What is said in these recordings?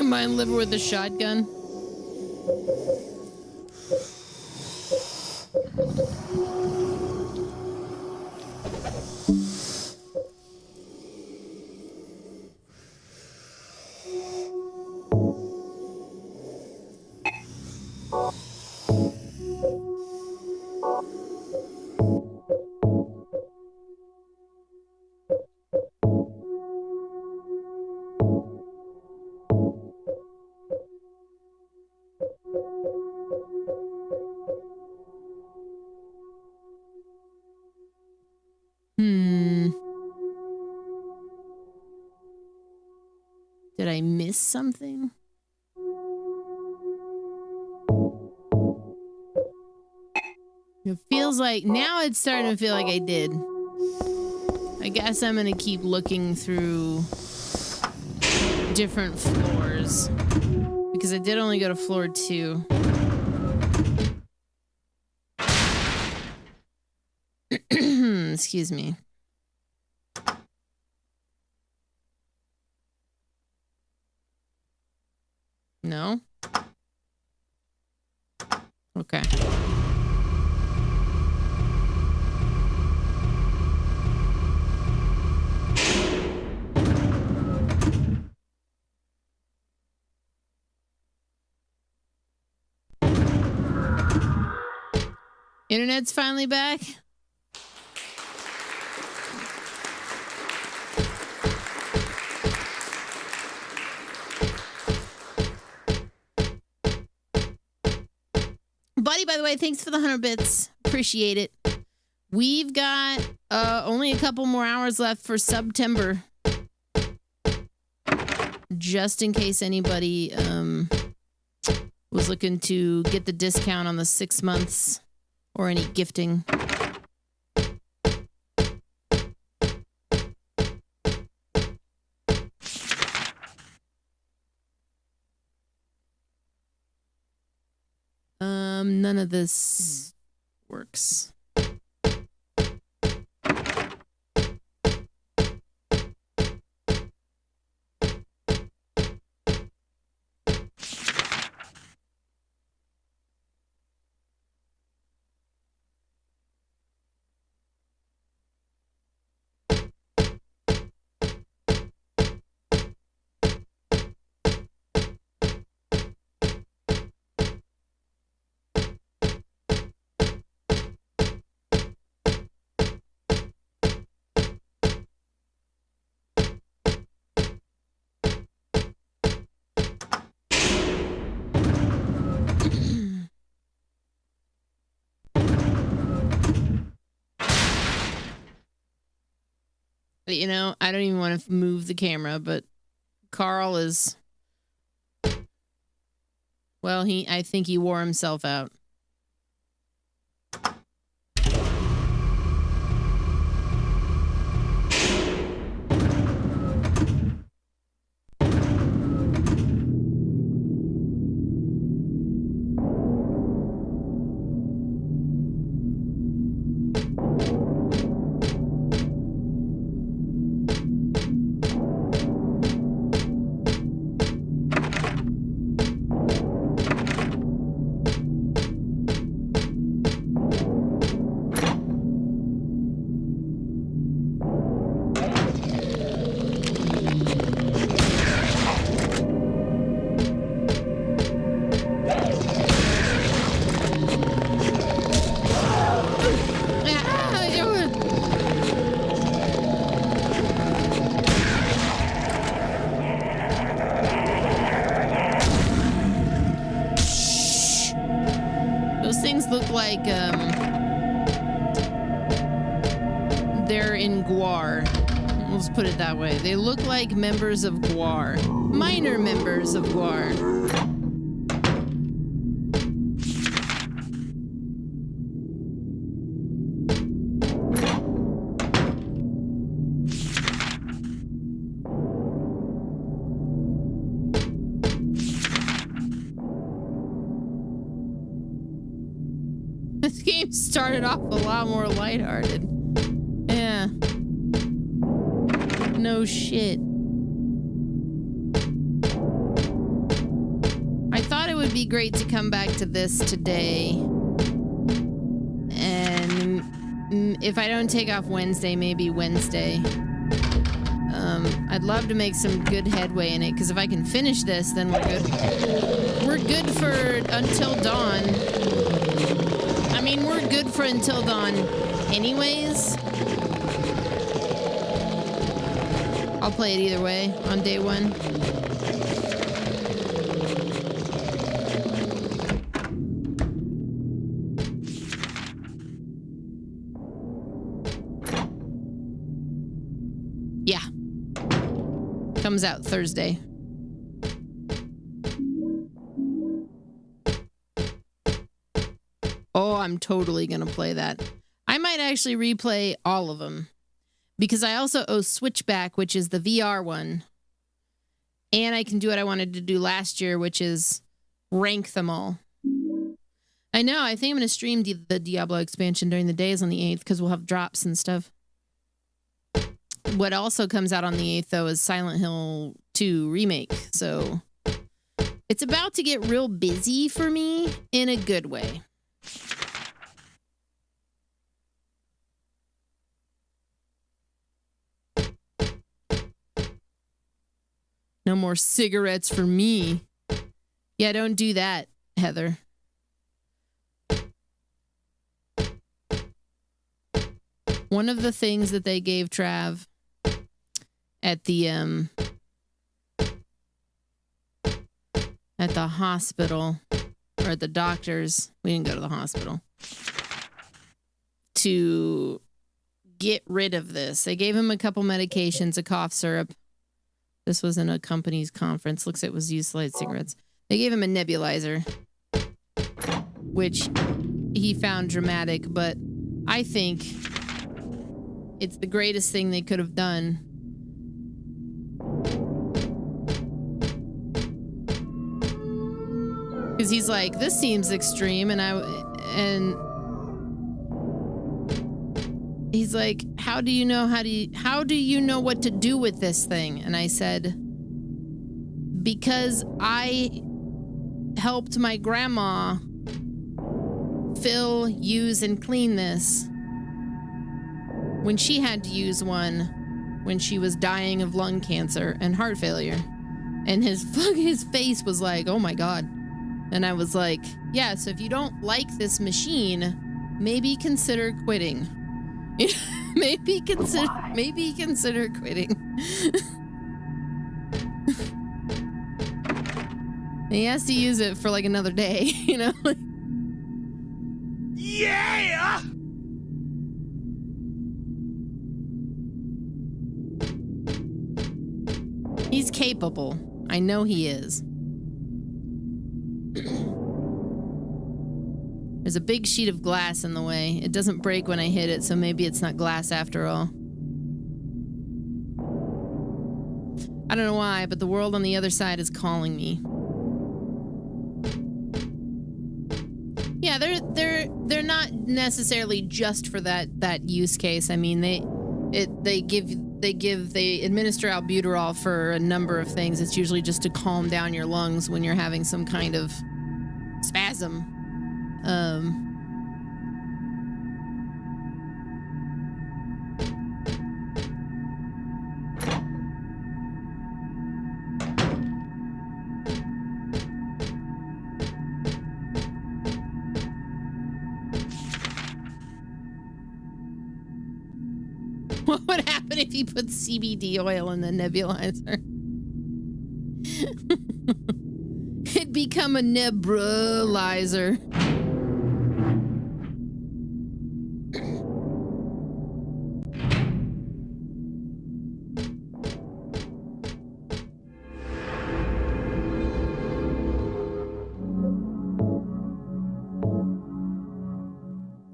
Wouldn't mind living with a shotgun. Did I miss something? It feels like now it's starting to feel like I did. I guess I'm gonna keep looking through different floors because I did only go to floor 2. Excuse me. No? Okay. Internet's finally back. Buddy, by the way, thanks for the 100 bits. Appreciate it. We've got only a couple more hours left for September. Just in case anybody was looking to get the discount on the 6 months or any gifting. None of this works. You know, I don't even want to move the camera, but Carl is, well, I think he wore himself out. They're in Guar. Let's put it that way. They look like members of Guar. Minor members of Guar. This game started off a lot more lighthearted. Yeah. No shit. be great to come back to this today. And if I don't take off Wednesday, maybe Wednesday. I'd love to make some good headway in it, because if I can finish this, then we're good. We're good for until dawn. I mean, we're good for until dawn anyways. I'll play it either way on day one. Yeah. Comes out Thursday. Oh, I'm totally going to play that. I might actually replay all of them, because I also owe Switchback, which is the VR one. And I can do what I wanted to do last year, which is rank them all. I know. I think I'm going to stream the Diablo expansion during the days on the 8th, because we'll have drops and stuff. What also comes out on the 8th, though, is Silent Hill 2 Remake. So it's about to get real busy for me in a good way. No more cigarettes for me. Yeah, don't do that, Heather. One of the things that they gave Trav at the hospital, or at the doctor's, we didn't go to the hospital, to get rid of this. They gave him a couple medications, a cough syrup. This was in a company's conference. Looks like it was used to light cigarettes. They gave him a nebulizer, which he found dramatic, but I think it's the greatest thing they could have done. Because he's like, this seems extreme, and he's like, how do you know what to do with this thing? And I said, because I helped my grandma fill, use, and clean this when she had to use one when she was dying of lung cancer and heart failure. And his face was like, oh my God. And I was like, yeah, so if you don't like this machine, maybe consider quitting. maybe consider quitting. He has to use it for like another day, you know? Yeah! He's capable. I know he is. There's a big sheet of glass in the way. It doesn't break when I hit it, so maybe it's not glass after all. I don't know why, but the world on the other side is calling me. Yeah, they're not necessarily just for that use case. I mean, they administer albuterol for a number of things. It's usually just to calm down your lungs when you're having some kind of spasm. What would happen if you put CBD oil in the nebulizer? It'd become a nebulizer.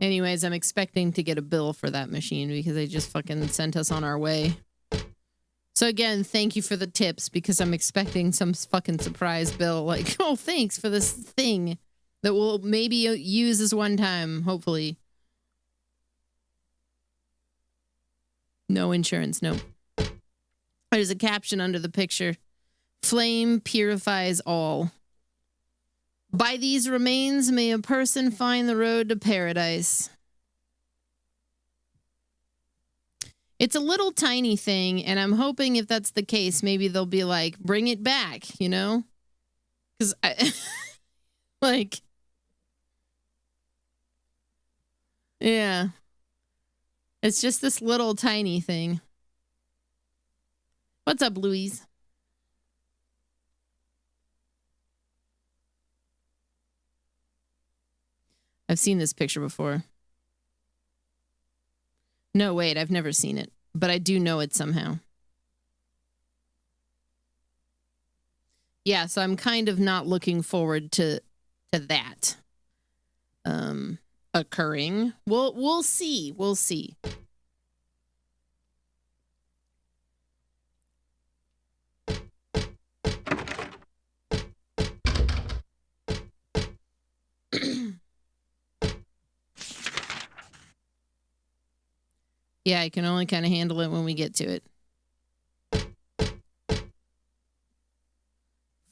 Anyways, I'm expecting to get a bill for that machine because they just fucking sent us on our way. So again, thank you for the tips, because I'm expecting some fucking surprise bill. Like, oh, thanks for this thing that we'll maybe use this one time, hopefully. No insurance, no. There's a caption under the picture. Flame purifies all. By these remains may a person find the road to paradise. It's a little tiny thing, and I'm hoping if that's the case, maybe they'll be like, bring it back, you know? Because I... like... Yeah. It's just this little tiny thing. What's up, Louise? I've seen this picture before. No, wait, I've never seen it, but I do know it somehow. Yeah, so I'm kind of not looking forward to that occurring. We'll see. We'll see. Yeah, I can only kind of handle it when we get to it.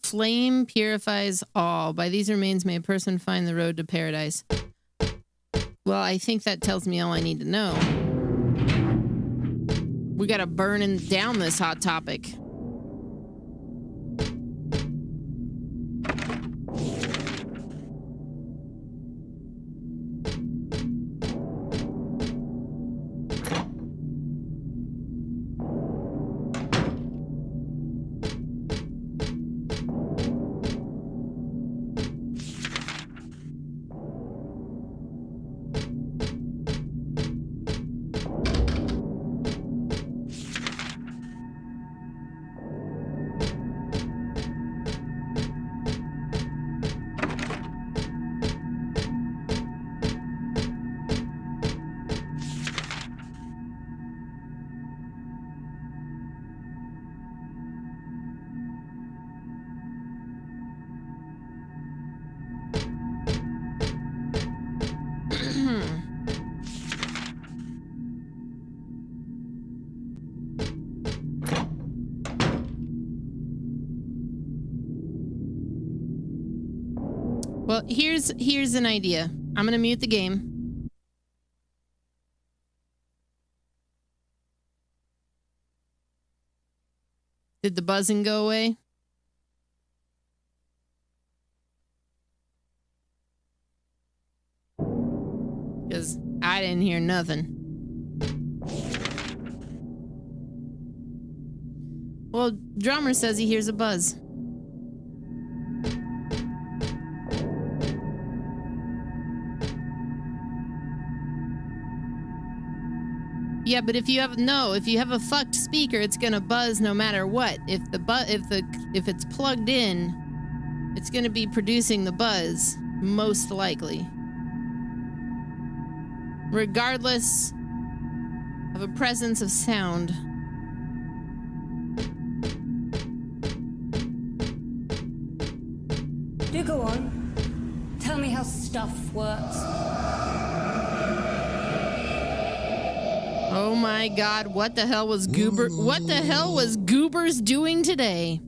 Flame purifies all. By these remains may a person find the road to paradise. Well, I think that tells me all I need to know. We gotta burn down this hot topic. Well, here's an idea. I'm gonna mute the game. Did the buzzing go away? Because I didn't hear nothing. Well, drummer says he hears a buzz. Yeah, but if you have a fucked speaker, it's gonna buzz no matter what. If it's plugged in, it's gonna be producing the buzz, most likely. Regardless of a presence of sound. Do go on. Tell me how stuff works. Oh my God, what the hell was Goobers doing today?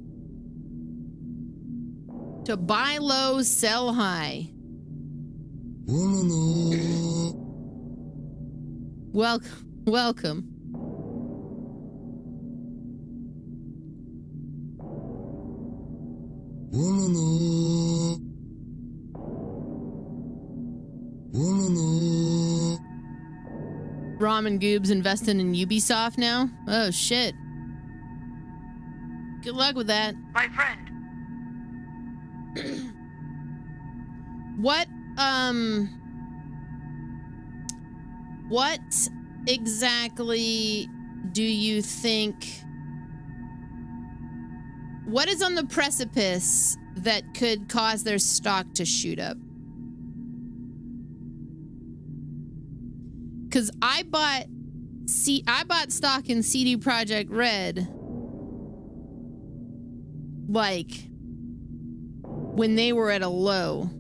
To buy low, sell high. Welcome. Ramen Goobs investing in Ubisoft now? Oh shit. Good luck with that. My friend. What exactly do you think? What is on the precipice that could cause their stock to shoot up? Because I bought stock in CD Projekt Red, like, when they were at a low.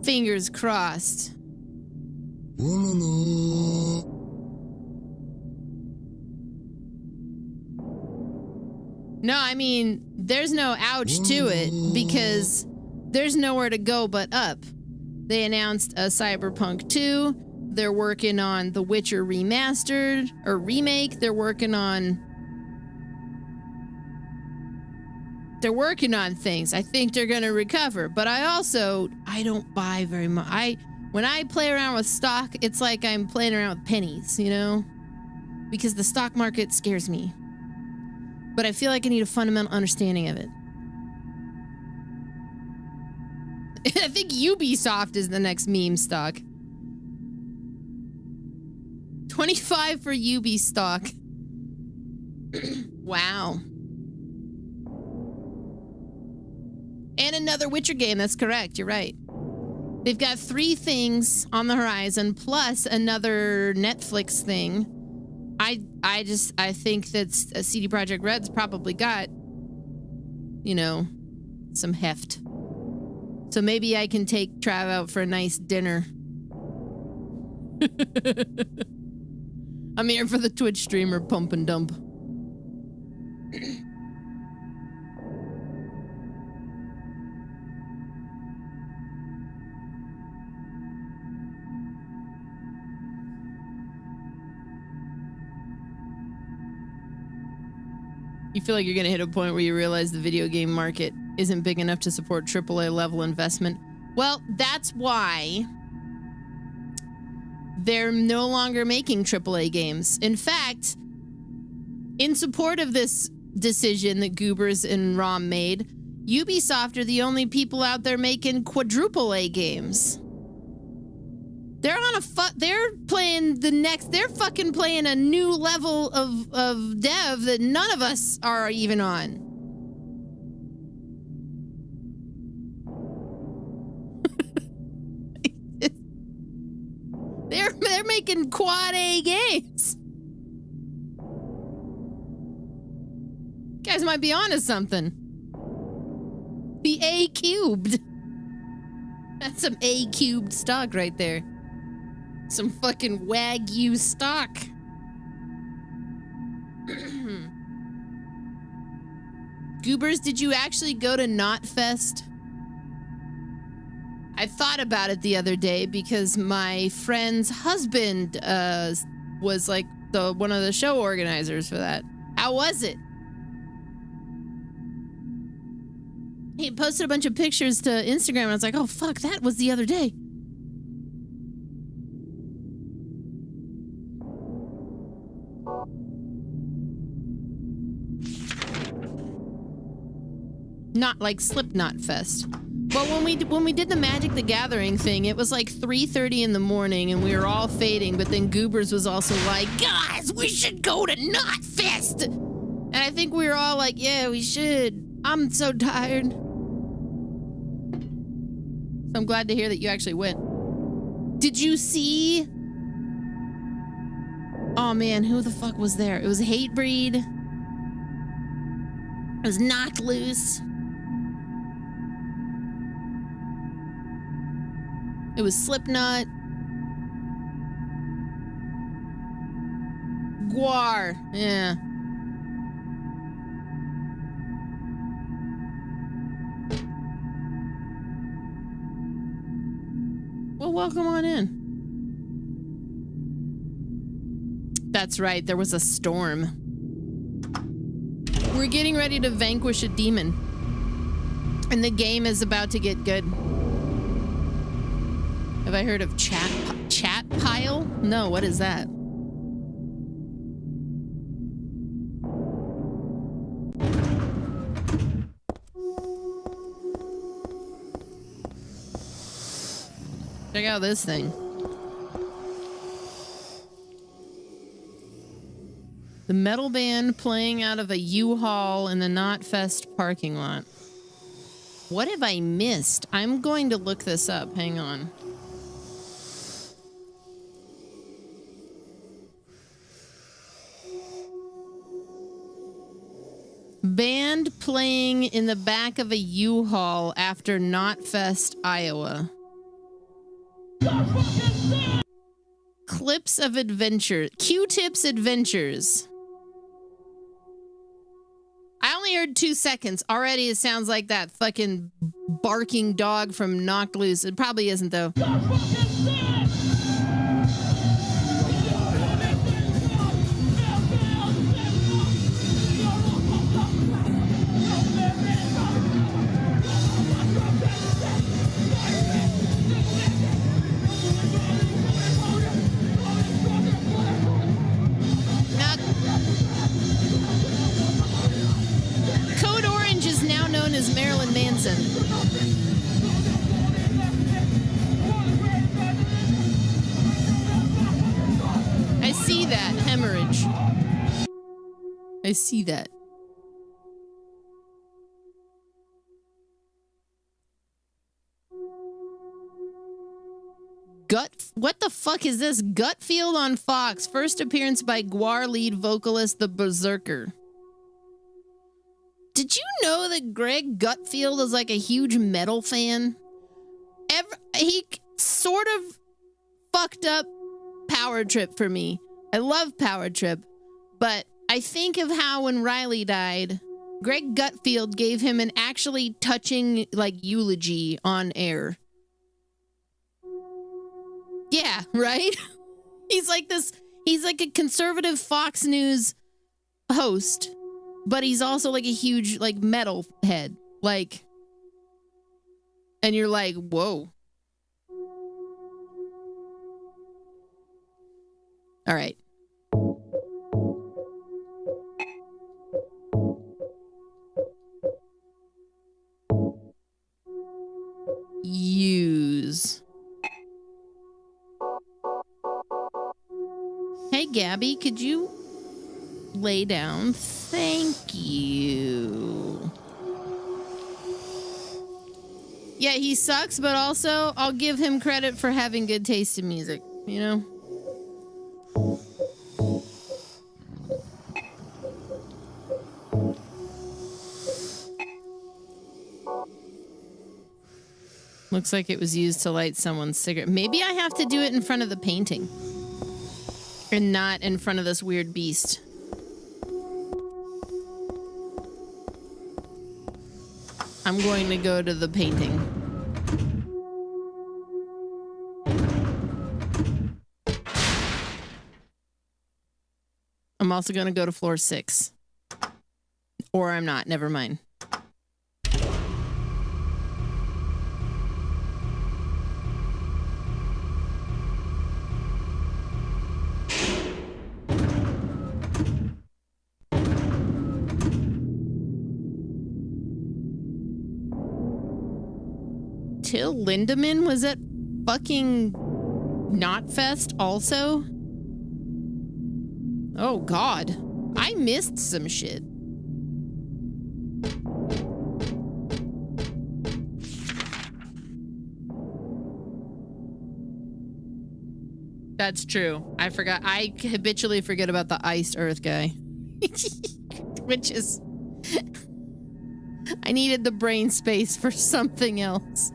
Fingers crossed. No, I mean, there's no ouch to it because there's nowhere to go but up. They announced a Cyberpunk 2. They're working on The Witcher remastered or remake. They're working on things. I think they're going to recover, but I don't buy very much. When I play around with stock, it's like I'm playing around with pennies, you know? Because the stock market scares me. But I feel like I need a fundamental understanding of it. I think Ubisoft is the next meme stock. 25 for Ubi stock. Wow. And another Witcher game, that's correct, you're right. They've got 3 things on the horizon, plus another Netflix thing. I think that CD Projekt Red's probably got, you know, some heft. So maybe I can take Trav out for a nice dinner. I'm here for the Twitch streamer pump and dump. You feel like you're going to hit a point where you realize the video game market isn't big enough to support AAA level investment. Well, that's why they're no longer making AAA games. In fact, in support of this decision that Goobers and Rom made, Ubisoft are the only people out there making quadruple A games. They're on they're fucking playing a new level of dev that none of us are even on. They're making quad A games. Guys might be onto something. The A cubed. That's some A cubed stock right there. Some fucking Wagyu stock. Goobers, did you actually go to Knotfest? I thought about it the other day because my friend's husband was like one of the show organizers for that. How was it? He posted a bunch of pictures to Instagram and I was like, oh fuck, that was the other day. Not like Slipknot Fest. But when we did the Magic the Gathering thing, it was like 3:30 in the morning and we were all fading, but then Goobers was also like, guys, we should go to Knotfest. And I think we were all like, yeah, we should. I'm so tired. So I'm glad to hear that you actually went. Did you see? Oh man, who the fuck was there? It was Hatebreed. It was Knocked Loose. It was Slipknot. Guar. Yeah. Well, welcome on in. That's right, there was a storm. We're getting ready to vanquish a demon. And the game is about to get good. Have I heard of chat pile? No, what is that? Check out this thing. The metal band playing out of a U-Haul in the Knotfest parking lot. What have I missed? I'm going to look this up. Hang on. Band playing in the back of a U-Haul after Knotfest, Iowa. Clips of adventure. Q-Tip's adventures. I only aired 2 seconds. Already it sounds like that fucking barking dog from Knocked Loose. It probably isn't, though. Code Orange is now known as Marilyn Manson. I see that hemorrhage. I see that. What the fuck is this? Gutfield on Fox. First appearance by Gwar lead vocalist The Berserker. Did you know that Greg Gutfield is like a huge metal fan? He sort of fucked up Power Trip for me. I love Power Trip, but I think of how when Riley died, Greg Gutfield gave him an actually touching like eulogy on air. Yeah, right? He's like a conservative Fox News host, but he's also like a huge like metal head. Like, and you're like, whoa. All right. Use. Hey, Gabby, could you lay down? Thank you. Yeah, he sucks, but also I'll give him credit for having good taste in music, you know? Looks like it was used to light someone's cigarette. Maybe I have to do it in front of the painting. And not in front of this weird beast. I'm going to go to the painting. I'm also going to go to floor 6. Or I'm not. Never mind. Till Lindemann was at fucking Knotfest also? Oh god. I missed some shit. That's true. I forgot. I habitually forget about the iced earth guy. Which is... I needed the brain space for something else.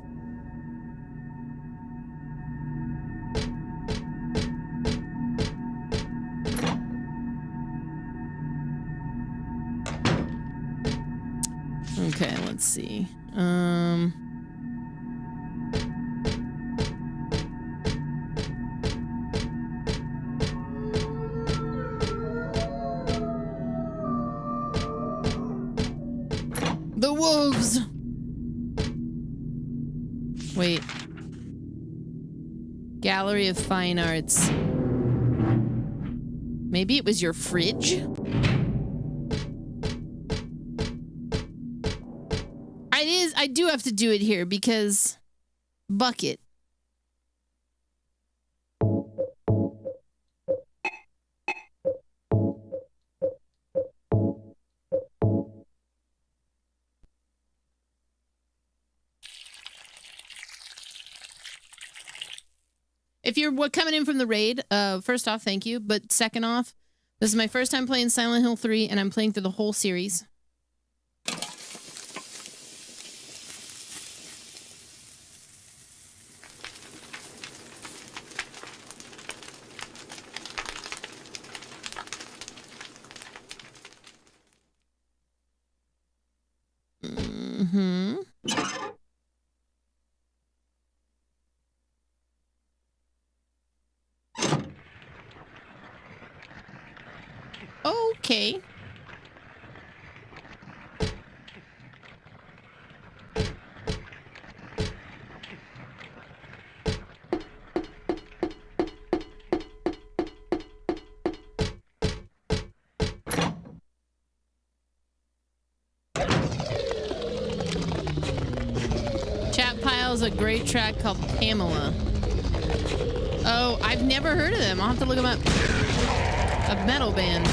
Okay, let's see. The wolves. Wait. Gallery of Fine Arts. Maybe it was your fridge? I do have to do it here because bucket. If you're coming in from the raid, first off, thank you. But second off, this is my first time playing Silent Hill 3, and I'm playing through the whole series. Okay. Chat Pile's a great track called Pamela. Oh, I've never heard of them. I'll have to look them up. A metal band.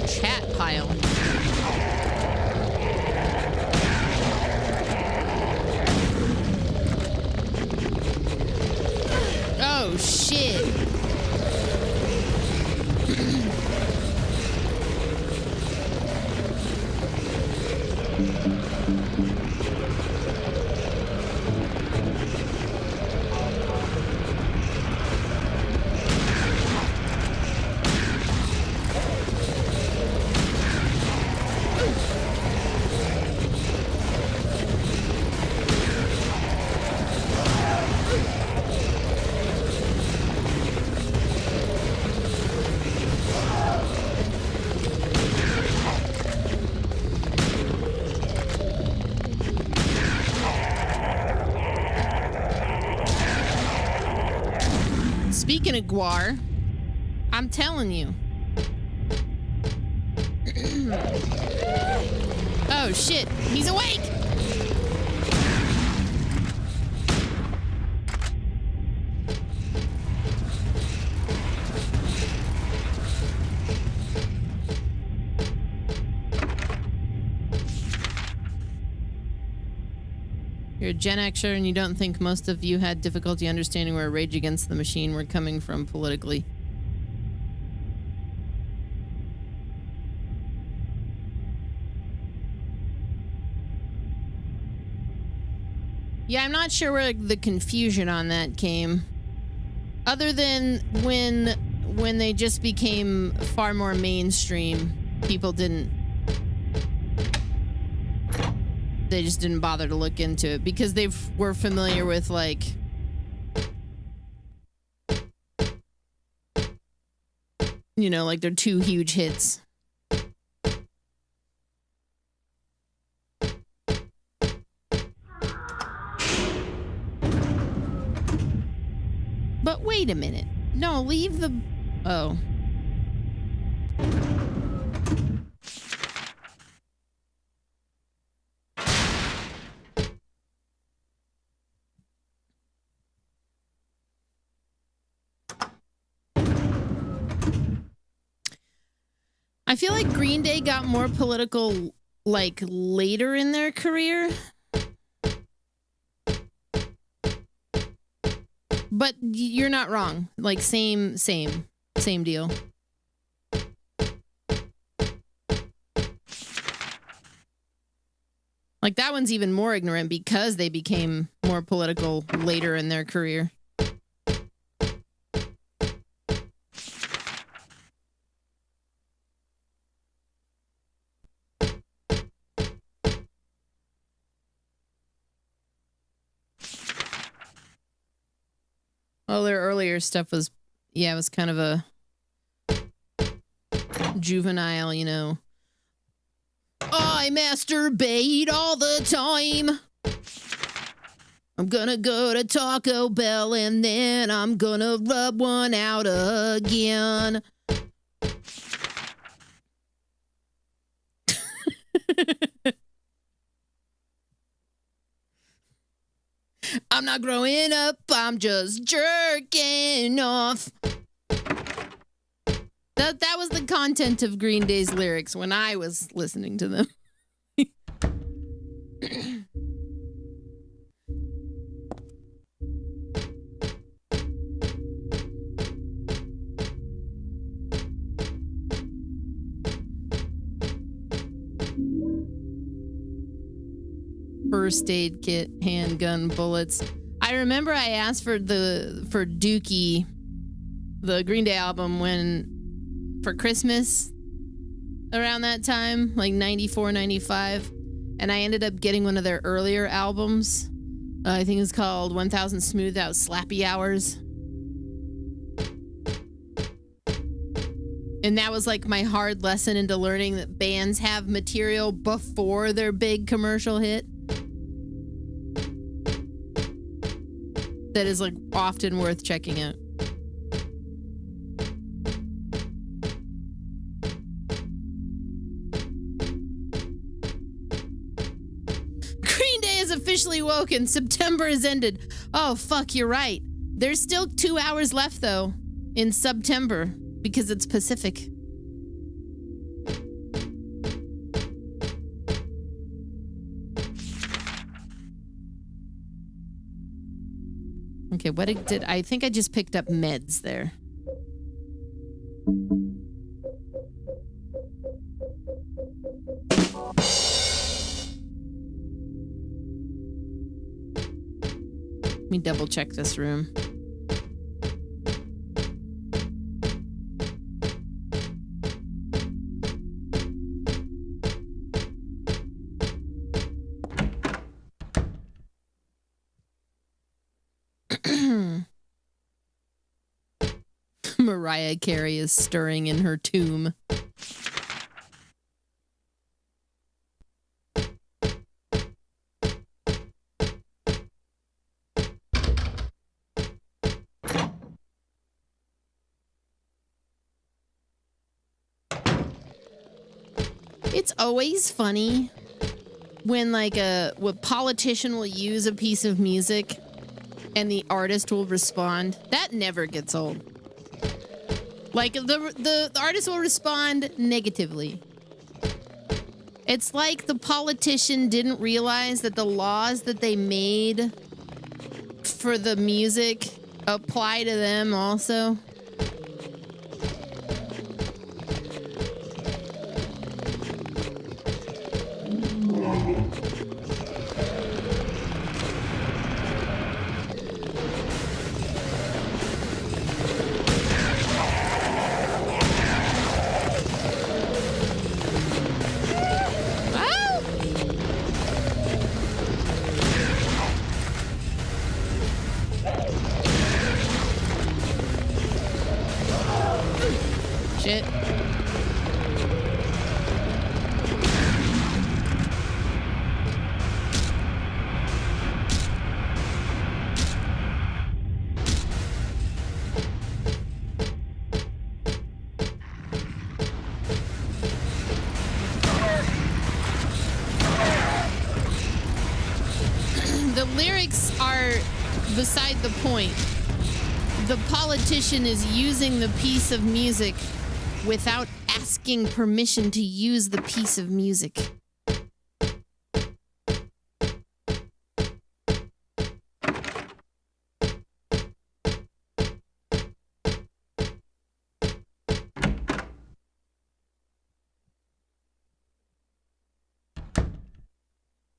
Chat Pile. Oh, shit. Speaking of Guar, I'm telling you. Oh shit, he's awake! You're a Gen Xer and you don't think most of you had difficulty understanding where Rage Against the Machine were coming from politically. Yeah, I'm not sure where the confusion on that came. Other than when they just became far more mainstream, people they just didn't bother to look into it because they were familiar with, like, you know, like their two huge hits. But wait a minute. No, leave the... Oh. I feel like Green Day got more political, like, later in their career. But you're not wrong. Like, same deal. Like, that one's even more ignorant because they became more political later in their career. Well, their earlier stuff was, yeah, it was kind of a juvenile, you know. I masturbate all the time. I'm gonna go to Taco Bell and then I'm gonna rub one out again. I'm not growing up, I'm just jerking off. That was the content of Green Day's lyrics when I was listening to them. First aid kit, handgun, bullets. I remember I asked for Dookie, the Green Day album, for Christmas around that time, like 94, 95. And I ended up getting one of their earlier albums. I think it's called 1000 Smooth Out Slappy Hours. And that was like my hard lesson into learning that bands have material before their big commercial hit. That is like often worth checking out. Green Day is officially woken. September has ended. Oh, fuck, you're right. There's still 2 hours left, though, in September, because it's Pacific. Okay, what did I think I just picked up meds there. Let me double check this room. Mariah Carey is stirring in her tomb. It's always funny when like a politician will use a piece of music and the artist will respond. That never gets old. Like the artist will respond negatively. It's like the politician didn't realize that the laws that they made for the music apply to them also. Shit. The lyrics are beside the point. The politician is using the piece of music without asking permission to use the piece of music.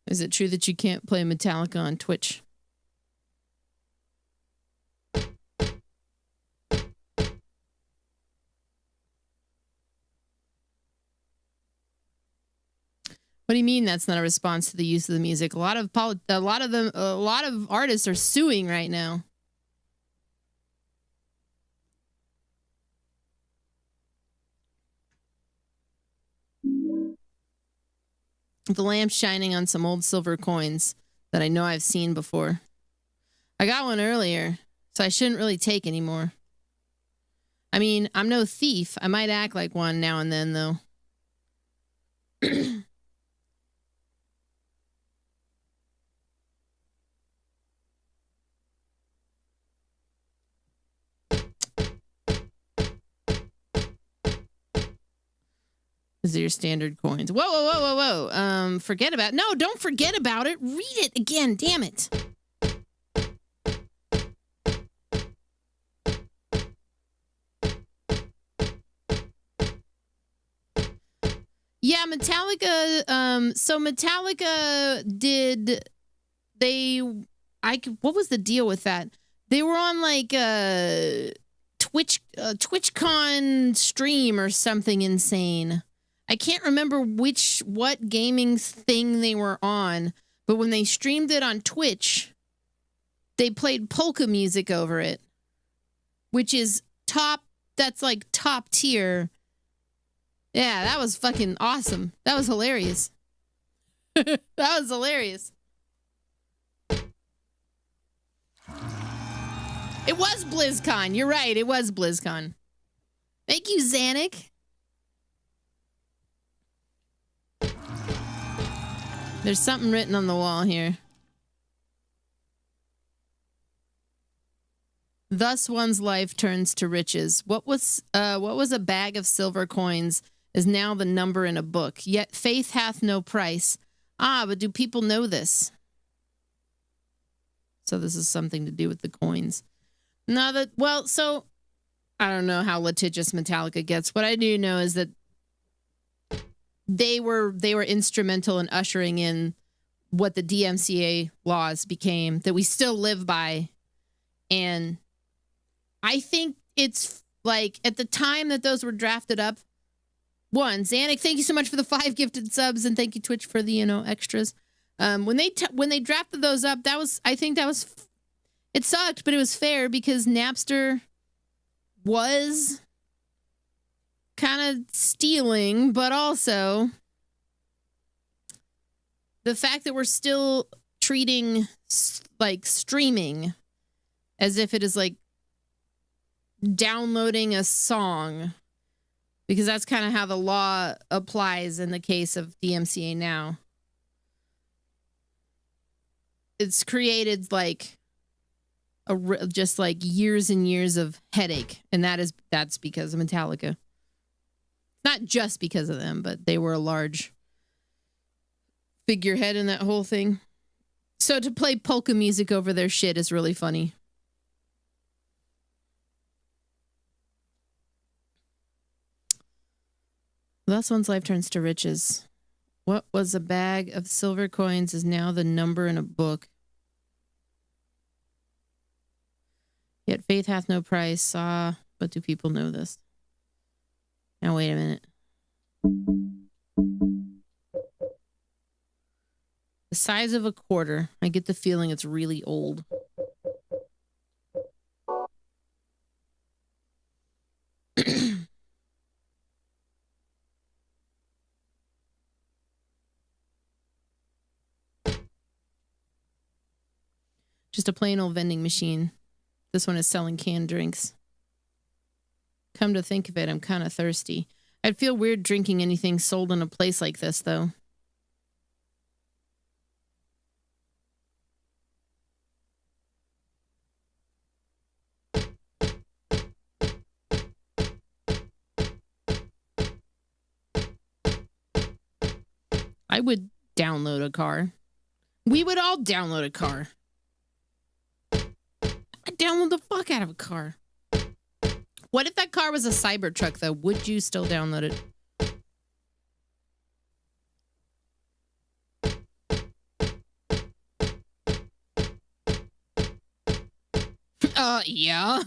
Is it true that you can't play Metallica on Twitch? What do you mean that's not a response to the use of the music? A lot of artists are suing right now. The lamp's shining on some old silver coins that I know I've seen before. I got one earlier, so I shouldn't really take any more. I mean, I'm no thief. I might act like one now and then, though. These are your standard coins. Whoa, whoa, whoa, whoa, whoa. Forget about it. No, don't forget about it. Read it again. Damn it. Yeah, Metallica. So Metallica did. What was the deal with that? They were on like a TwitchCon stream or something insane. I can't remember what gaming thing they were on, but when they streamed it on Twitch, they played polka music over it, which is that's like top tier. Yeah, that was fucking awesome. That was hilarious. That was hilarious. It was BlizzCon. You're right. It was BlizzCon. Thank you, Zanuck. There's something written on the wall here. Thus one's life turns to riches. What was a bag of silver coins is now the number in a book. Yet faith hath no price. Ah, but do people know this? So this is something to do with the coins. Now that, well, so I don't know how litigious Metallica gets. What I do know is that they were instrumental in ushering in what the DMCA laws became that we still live by. And I think it's like at the time that those were drafted up. One, Zanuck, thank you so much for the 5 gifted subs, and thank you Twitch for the extras. When they drafted those up, it sucked, but it was fair because Napster was kind of stealing, but also the fact that we're still treating like streaming as if it is like downloading a song, because that's kind of how the law applies in the case of DMCA now. It's created like just like years and years of headache, and that's because of Metallica. Not just because of them, but they were a large figurehead in that whole thing. So to play polka music over their shit is really funny. Thus one's life turns to riches. What was a bag of silver coins is now the number in a book. Yet faith hath no price. Ah, but do people know this? Now wait a minute. The size of a quarter. I get the feeling it's really old. Just a plain old vending machine. This one is selling canned drinks. Come to think of it, I'm kind of thirsty. I'd feel weird drinking anything sold in a place like this, though. I would download a car. We would all download a car. I'd download the fuck out of a car. What if that car was a Cybertruck, though? Would you still download it? Yeah.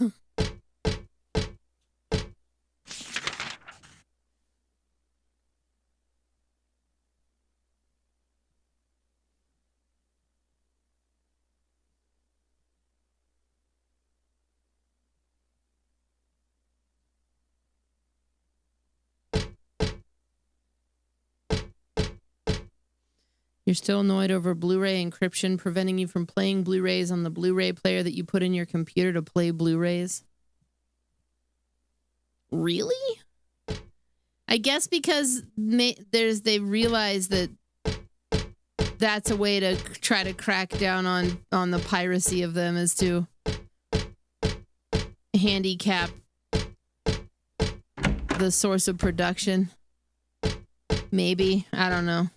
You're still annoyed over Blu-ray encryption preventing you from playing Blu-rays on the Blu-ray player that you put in your computer to play Blu-rays? Really? I guess because they realize that that's a way to try to crack down on the piracy of them, is to handicap the source of production. Maybe. I don't know.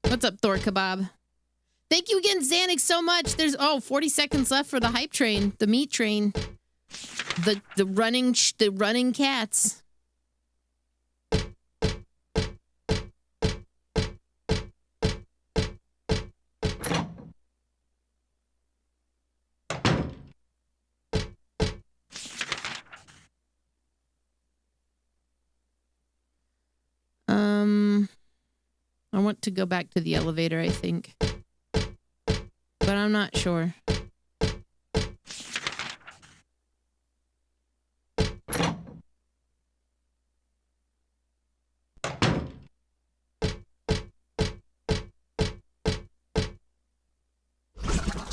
What's up, Thor Kebab? Thank you again, Zanuck, so much. There's 40 seconds left for the hype train, the meat train, the running cats. I want to go back to the elevator, I think. But I'm not sure.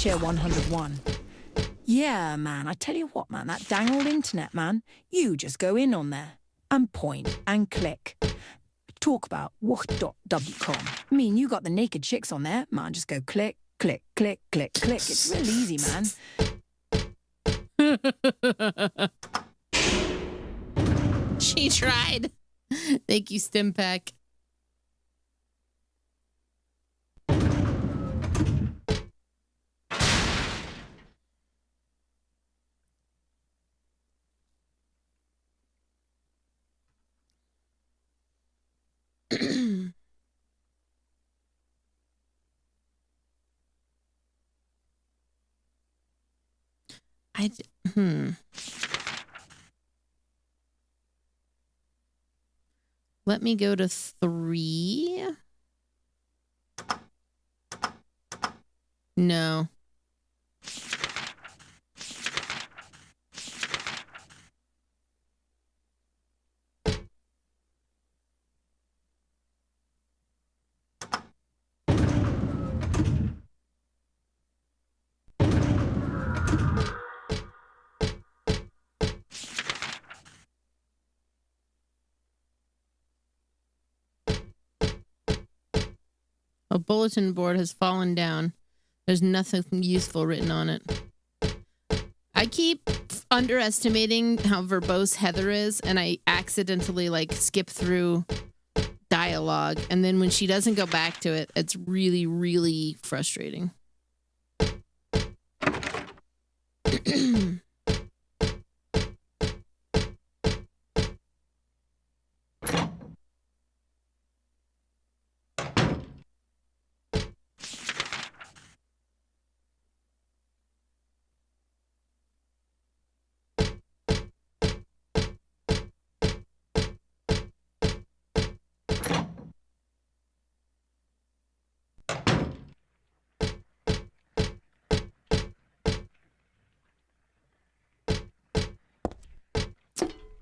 Chair 101. Yeah, man, I tell you what, man, that dang old internet, man. You just go in on there and point and click. Talk about what.wcom. I mean, you got the naked chicks on there, man. Just go click, click, click, click, click. It's real easy, man. She tried. Thank you, Stimpack. Let me go to 3. No. A bulletin board has fallen down. There's nothing useful written on it. I keep underestimating how verbose Heather is, and I accidentally skip through dialogue. And then when she doesn't go back to it, it's really, really frustrating.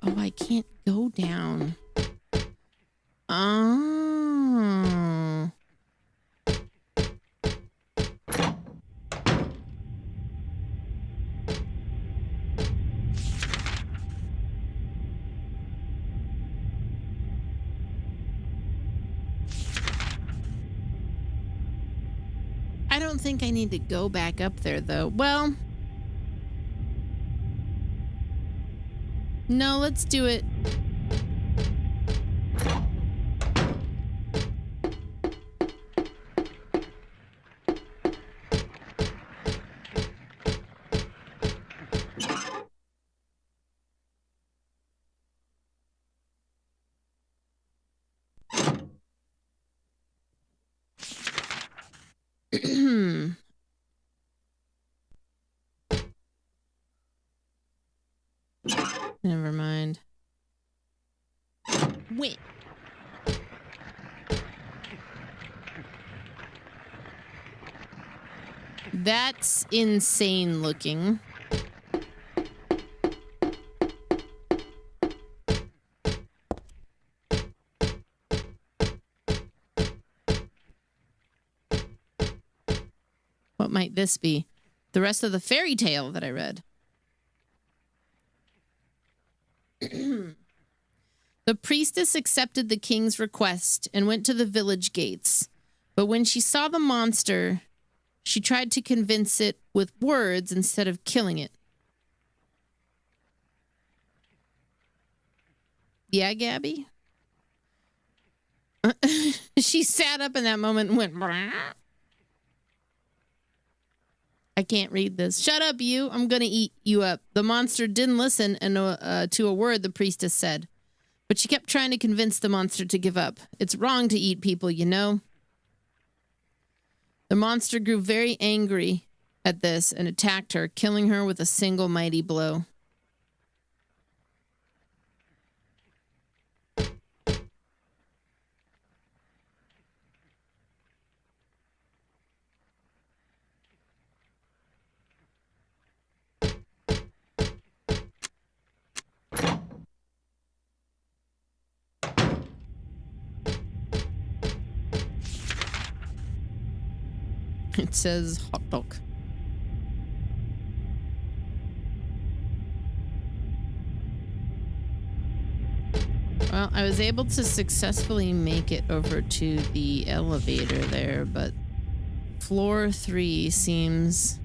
Oh, I can't go down. Oh. I don't think I need to go back up there, though. Well... No, let's do it. Never mind. Wait. That's insane looking. What might this be? The rest of the fairy tale that I read. The priestess accepted the king's request and went to the village gates. But when she saw the monster, she tried to convince it with words instead of killing it. Yeah, Gabby? She sat up in that moment and went... Brah. I can't read this. Shut up, you. I'm going to eat you up. The monster didn't listen to a word the priestess said. But she kept trying to convince the monster to give up. It's wrong to eat people, you know. The monster grew very angry at this and attacked her, killing her with a single mighty blow. It says hot dog. Well, I was able to successfully make it over to the elevator there, but floor 3 seems...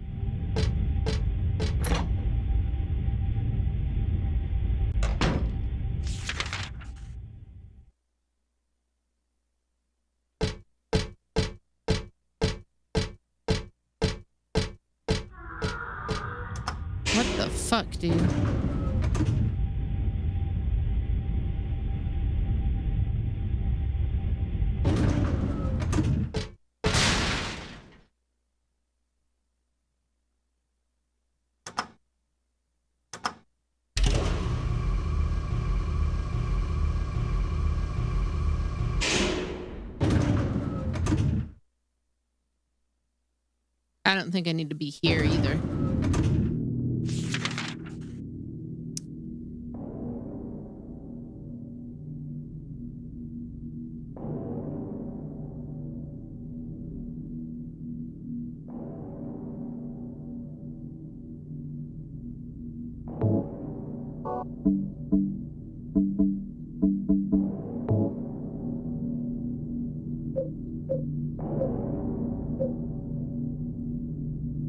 What the fuck, dude? I don't think I need to be here either.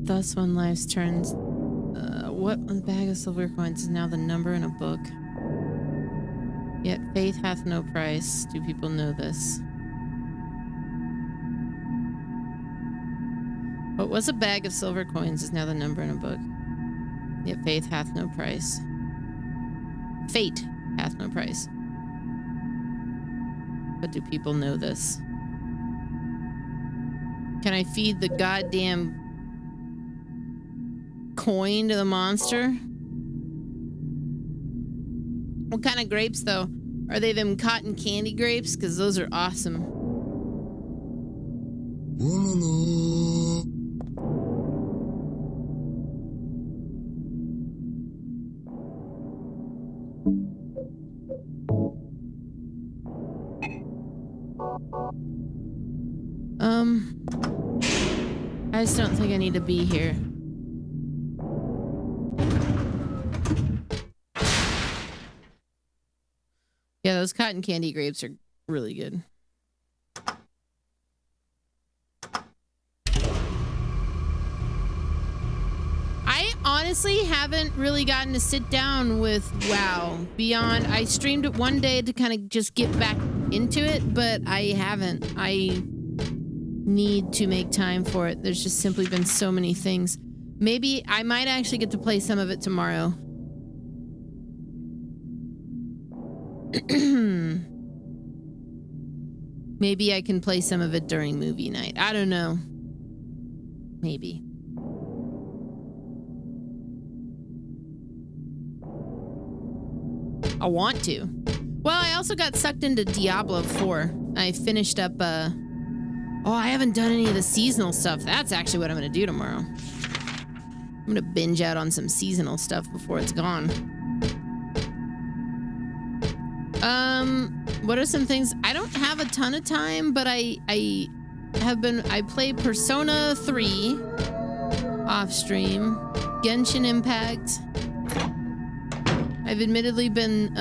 Thus, when life's turns, what a bag of silver coins is now the number in a book. Yet faith hath no price. Do people know this? What was a bag of silver coins is now the number in a book. Yet faith hath no price. Fate hath no price. But do people know this? Can I feed the goddamn coin to the monster? What kind of grapes, though? Are they them cotton candy grapes? Because those are awesome. I just don't think I need to be here. Yeah, those cotton candy grapes are really good. I honestly haven't really gotten to sit down with WoW beyond... I streamed it one day to kind of just get back into it, but I haven't. I need to make time for it. There's just simply been so many things. Maybe I might actually get to play some of it tomorrow. Maybe I can play some of it during movie night. I don't know. Maybe. I want to. Well, I also got sucked into Diablo 4. I finished up, oh, I haven't done any of the seasonal stuff. That's actually what I'm going to do tomorrow. I'm going to binge out on some seasonal stuff before it's gone. What are some things? I don't have a ton of time, but I play Persona 3 off stream, Genshin Impact. I've admittedly been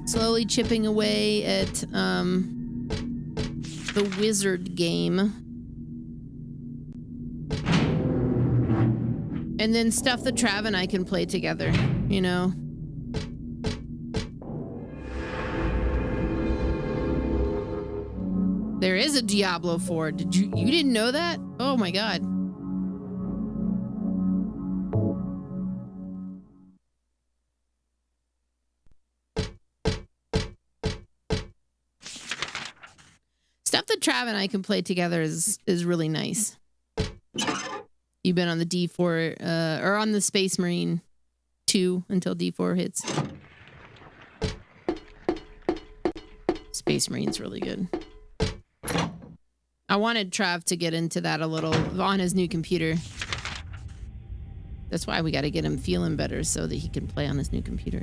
slowly chipping away at the wizard game. And then stuff that Trav and I can play together, you know. There is a Diablo 4. You didn't know that? Oh my god. Stuff that Trav and I can play together is really nice. You've been on the D4 or on the Space Marine 2 until D4 hits. Space Marine's really good. I wanted Trav to get into that a little on his new computer. That's why we got to get him feeling better so that he can play on his new computer.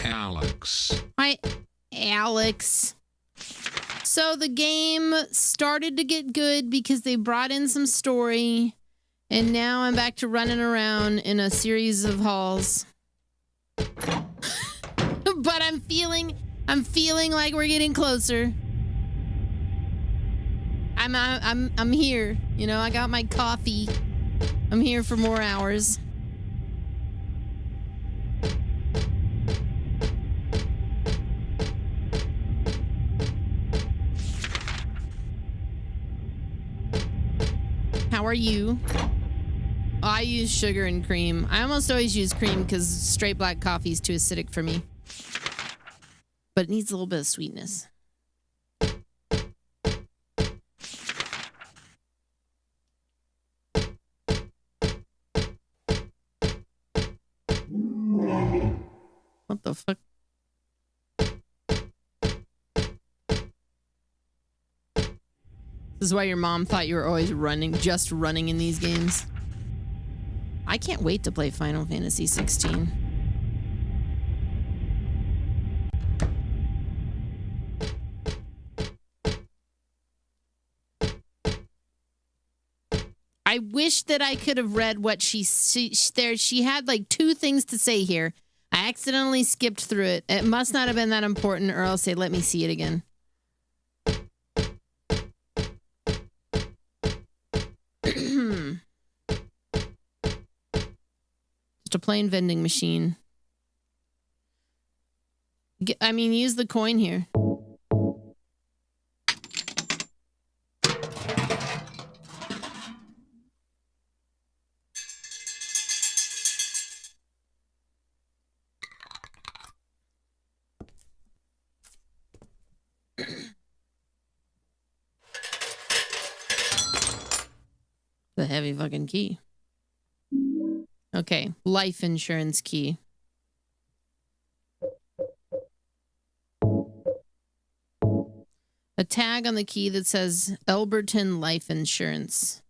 Alex. Hi, Alex. So the game started to get good because they brought in some story, and now I'm back to running around in a series of halls. But I'm feeling like we're getting closer. I'm here. You know, I got my coffee. I'm here for more hours. How are you? I use sugar and cream. I almost always use cream because straight black coffee is too acidic for me. But it needs a little bit of sweetness. What the fuck? This is why your mom thought you were always just running in these games. I can't wait to play Final Fantasy 16. I wish that I could have read what she had like 2 things to say here. I accidentally skipped through it. It must not have been that important, or else say, let me see it again. Just a plain vending machine. I mean, use the coin here. The heavy fucking key. Okay, life insurance key. A tag on the key that says Elberton Life Insurance.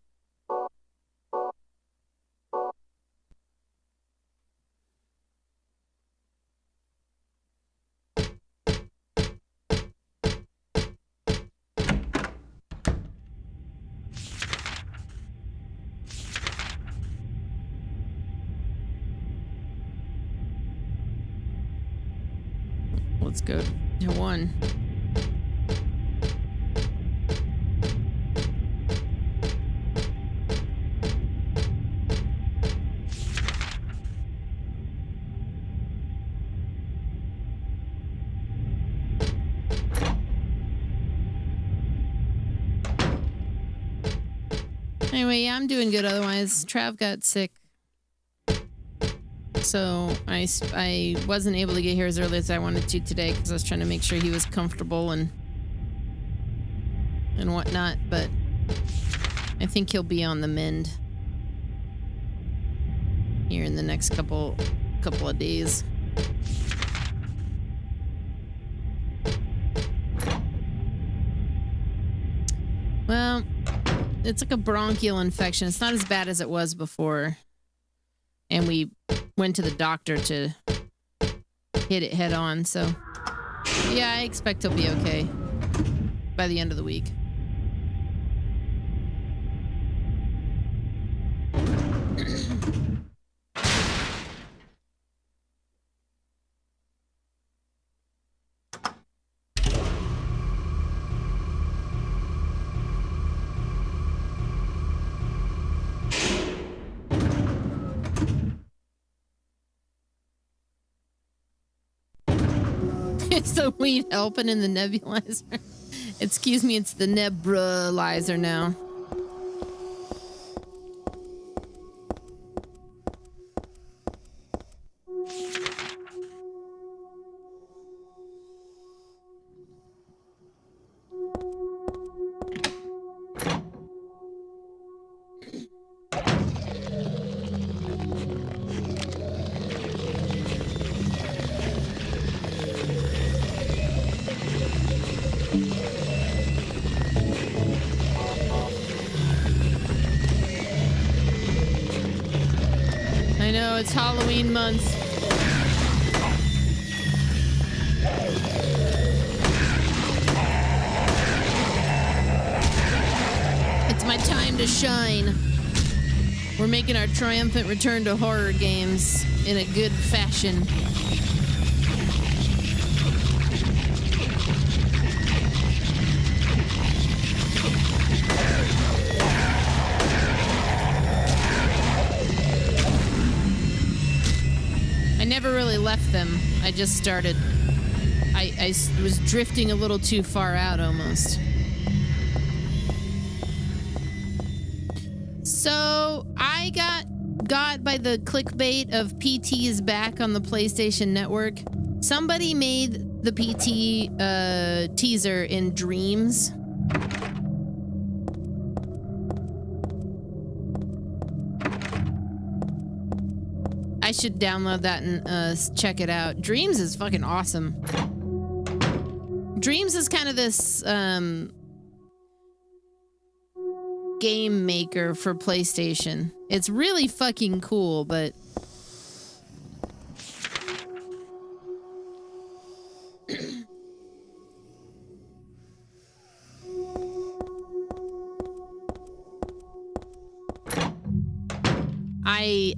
Let's go to 1. Anyway, yeah, I'm doing good otherwise. Trav got sick. So I wasn't able to get here as early as I wanted to today because I was trying to make sure he was comfortable and whatnot, but I think he'll be on the mend here in the next couple of days. Well, it's like a bronchial infection. It's not as bad as it was before. And we went to the doctor to hit it head on. So, yeah, I expect he'll be okay by the end of the week. Is the weed helping in the nebulizer? Excuse me, it's the nebulizer now. I know, it's Halloween month. my time to shine. We're making our triumphant return to horror games in a good fashion. I never really left them. I just started. I was drifting a little too far out almost. So I got by the clickbait of PT is back on the PlayStation Network. Somebody made the PT teaser in Dreams. I should download that and check it out. Dreams is fucking awesome. Dreams is kind of this game maker for PlayStation. It's really fucking cool, but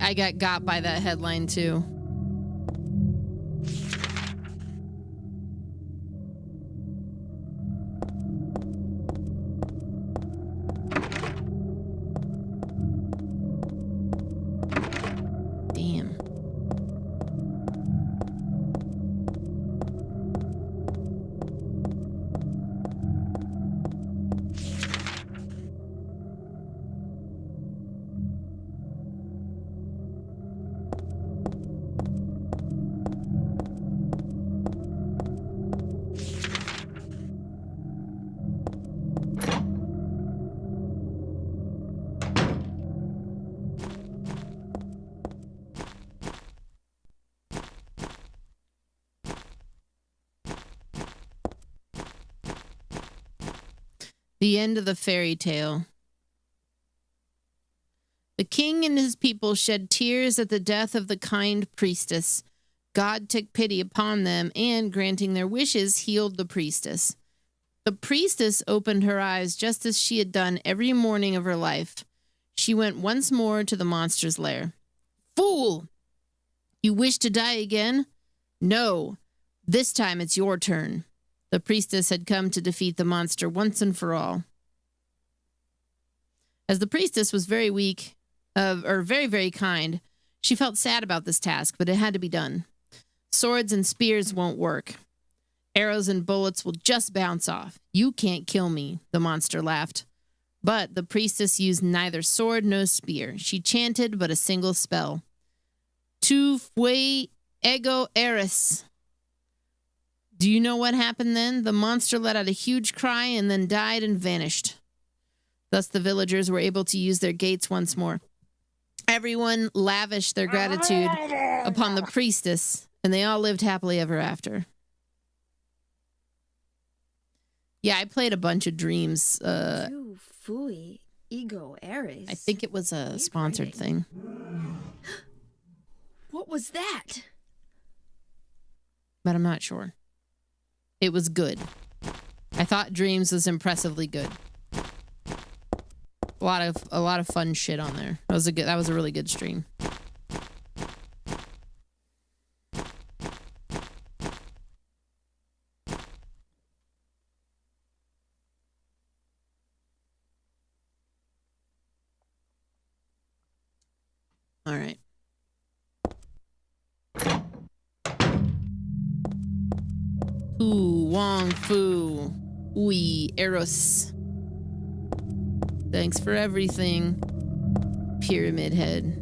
I got by that headline too. Damn. The end of the fairy tale. The king and his people shed tears at the death of the kind priestess. God took pity upon them and, granting their wishes, healed the priestess. The priestess opened her eyes just as she had done every morning of her life. She went once more to the monster's lair. Fool! You wish to die again? No. This time it's your turn. The priestess had come to defeat the monster once and for all. As the priestess was very weak, very, very kind, she felt sad about this task, but it had to be done. Swords and spears won't work. Arrows and bullets will just bounce off. You can't kill me, the monster laughed. But the priestess used neither sword nor spear. She chanted but a single spell. Tu fue ego eris. Do you know what happened then? The monster let out a huge cry and then died and vanished. Thus the villagers were able to use their gates once more. Everyone lavished their gratitude upon the priestess, and they all lived happily ever after. Yeah, I played a bunch of Dreams. Tu fui ego eris. I think it was a sponsored thing. What was that? But I'm not sure. It was good. I thought Dreams was impressively good. A lot of fun shit on there. That was a really good stream. All right. Wong Fu. Ui Eros. Thanks for everything, Pyramid Head.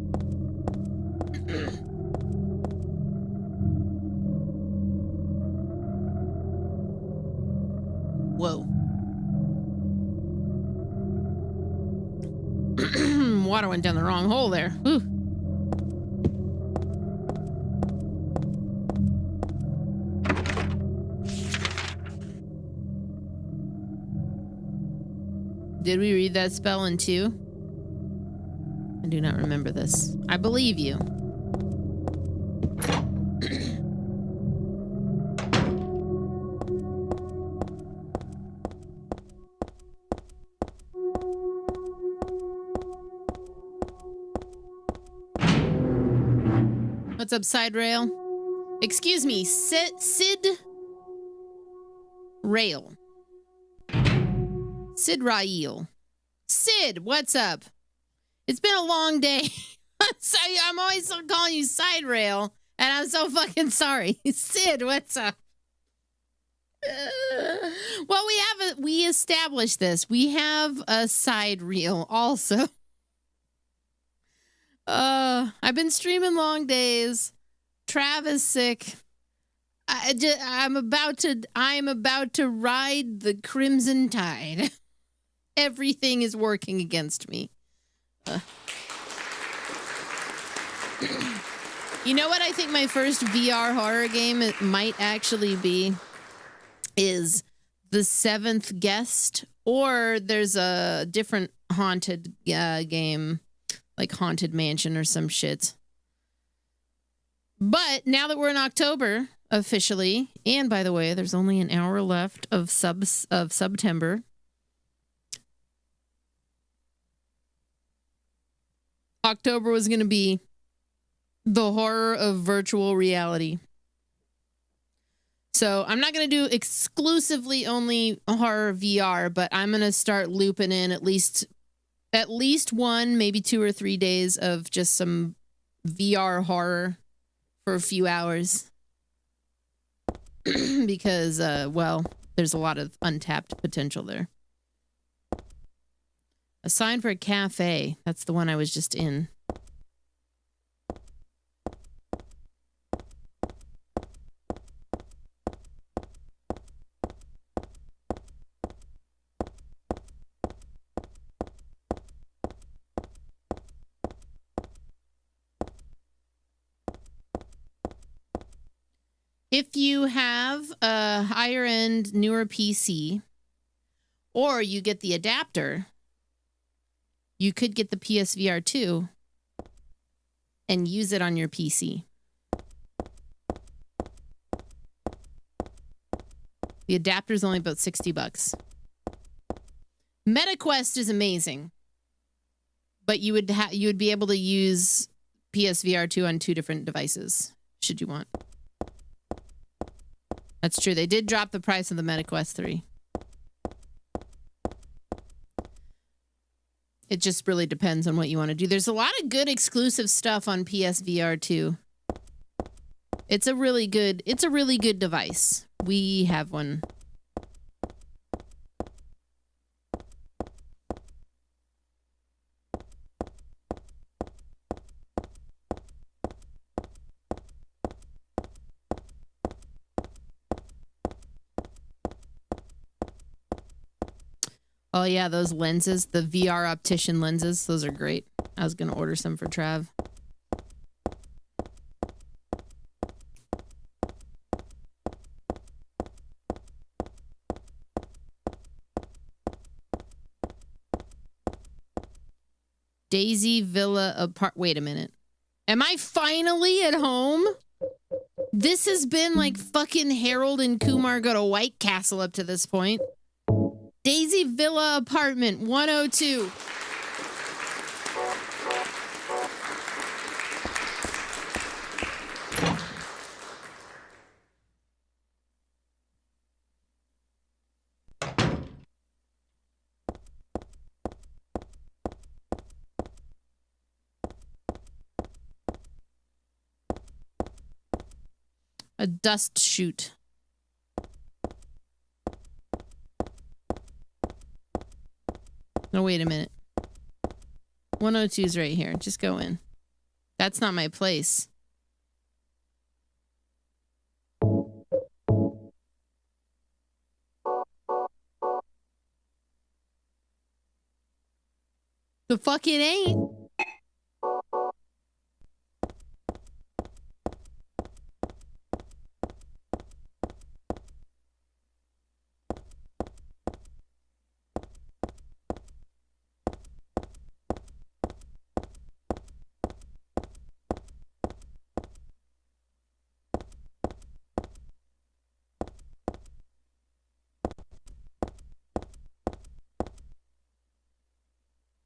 Whoa. Water went down the wrong hole there. Whew. Did we read that spell in 2? I do not remember this. I believe you. What's up, Side Rail? Excuse me, Sid Rail. Sid Rail. Sid, what's up? It's been a long day. So I'm always calling you Side Rail, and I'm so fucking sorry. Sid, what's up? Well, we established this. We have a side reel also. I've been streaming long days. Trav is sick. I'm about to ride the crimson tide. Everything is working against me. You know what I think my first VR horror game might actually be is The Seventh Guest, or there's a different haunted game like Haunted Mansion or some shit. But now that we're in October officially, and by the way, there's only an hour left of September. October was going to be the horror of virtual reality. So I'm not going to do exclusively only horror VR, but I'm going to start looping in at least one, maybe 2 or 3 days of just some VR horror for a few hours. Because, well, there's a lot of untapped potential there. A sign for a cafe. That's the one I was just in. If you have a higher end, newer PC, or you get the adapter, you could get the PSVR 2 and use it on your PC. The adapter is only about $60. MetaQuest is amazing, but you would be able to use PSVR 2 on 2 different devices, should you want. That's true. They did drop the price of the MetaQuest 3. It just really depends on what you want to do. There's a lot of good exclusive stuff on PSVR 2. It's a really good device. We have one. Oh yeah, those lenses, the VR optician lenses, those are great. I was going to order some for Trav. Daisy Villa apart. Wait a minute. Am I finally at home? This has been like fucking Harold and Kumar go to White Castle up to this point. Daisy Villa Apartment 102. A dust chute. No, wait a minute. 102 is right here. Just go in. That's not my place. The fuck it ain't.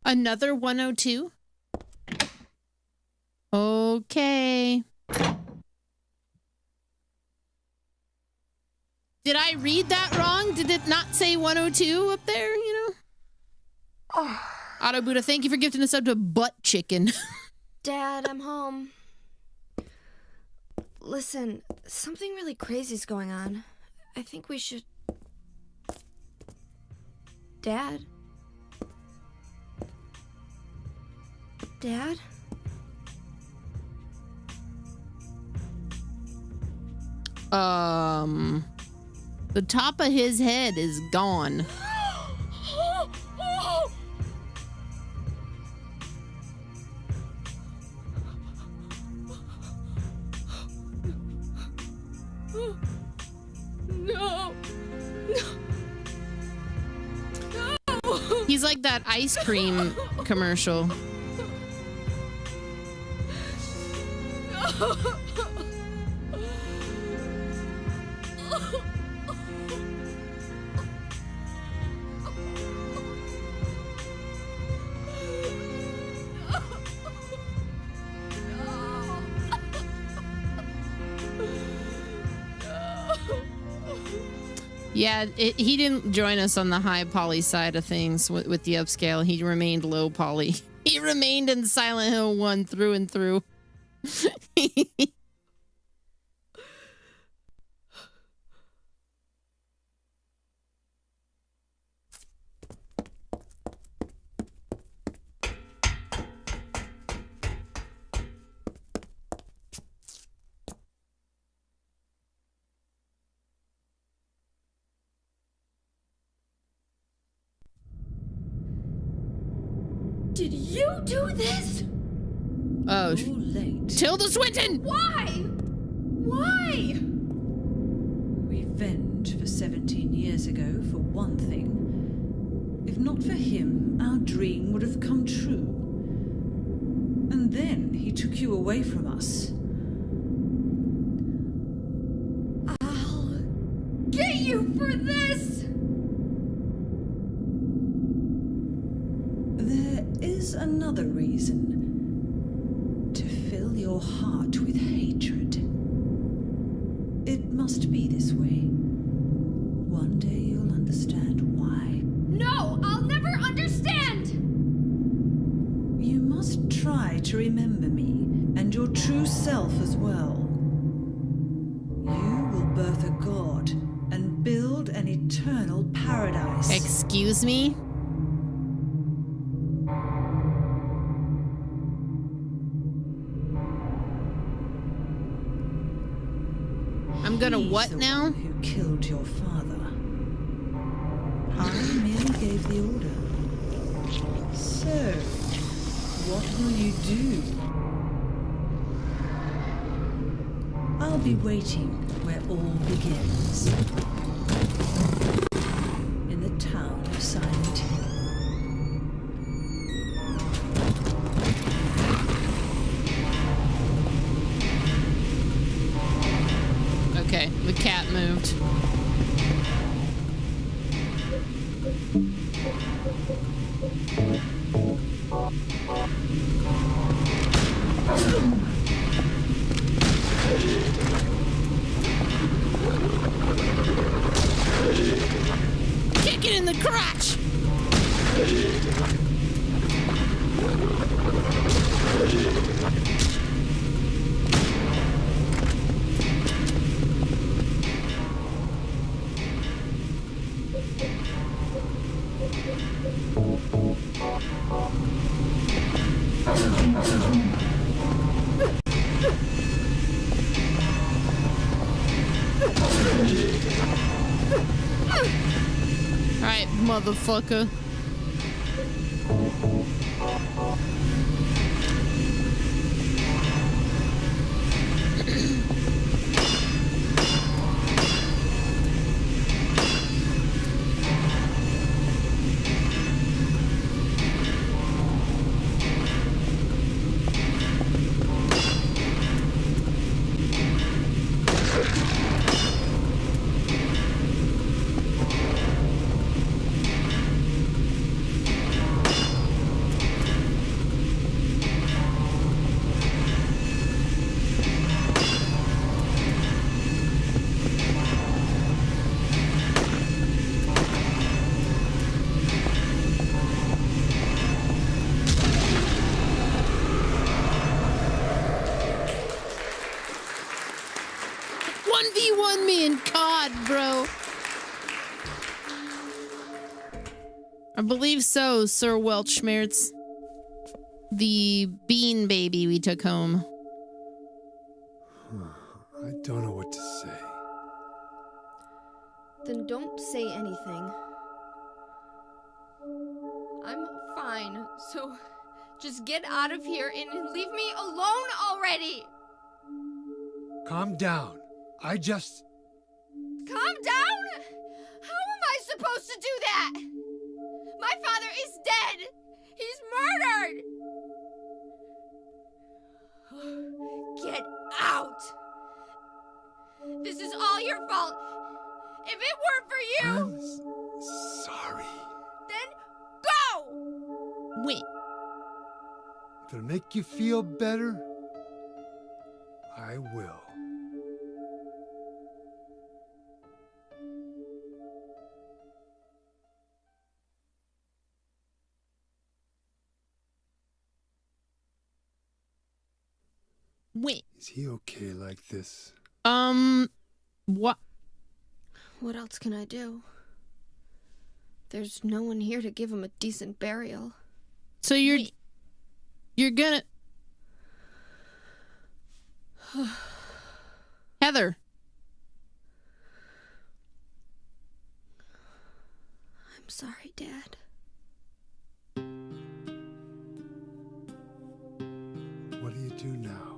Another 102? Okay. Did I read that wrong? Did it not say 102 up there, you know? Oh. Auto Buddha, thank you for gifting us up to butt chicken. Dad, I'm home. Listen, something really crazy's going on. I think we should... Dad? Dad? The top of his head is gone. No. He's like that ice cream commercial. Yeah, he didn't join us on the high poly side of things with the upscale. He remained low poly. He remained in Silent Hill 1 through and through. Did you do this? Oh, Too late. Tilda Swinton! Why? Why? Revenge for 17 years ago, for one thing. If not for him, our dream would have come true. And then he took you away from us. I'll get you for this! There is another reason. To fill your heart with hatred. It must be this way. One day you'll understand why. No, I'll never understand! You must try to remember me, and your true self as well. You will birth a god, and build an eternal paradise. Excuse me? I'm gonna He's what the now? one who killed your father. I merely gave the order. So, what will you do? I'll be waiting where all begins. In the town of Silent Hill. Okay, the cat moved. Kick it in the crotch! Alright, motherfucker. 1v1 me in COD, bro. I believe so, Sir Welchmertz. The bean baby we took home. I don't know what to say. Then don't say anything. I'm fine, so just get out of here and leave me alone already! Calm down. Calm down? How am I supposed to do that? My father is dead! He's murdered! Get out! This is all your fault! If it weren't for you, I'm sorry. then go! Wait. If it'll make you feel better, I will. Wait. Is he okay like this? What? What else can I do? There's no one here to give him a decent burial. So you're gonna Heather. I'm sorry, Dad. What do you do now?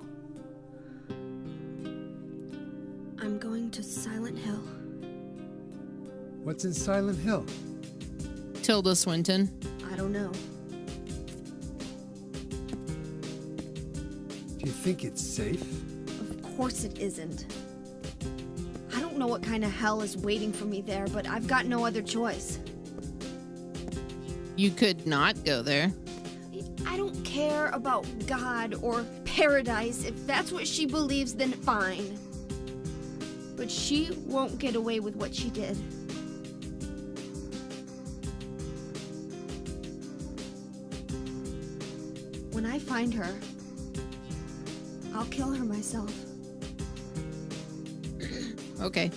I'm going to Silent Hill. What's in Silent Hill? Tilda Swinton. I don't know. Do you think it's safe? Of course it isn't. I don't know what kind of hell is waiting for me there, but I've got no other choice. You could not go there. I don't care about God or paradise. If that's what she believes, then fine. But she won't get away with what she did. When I find her, I'll kill her myself. Okay.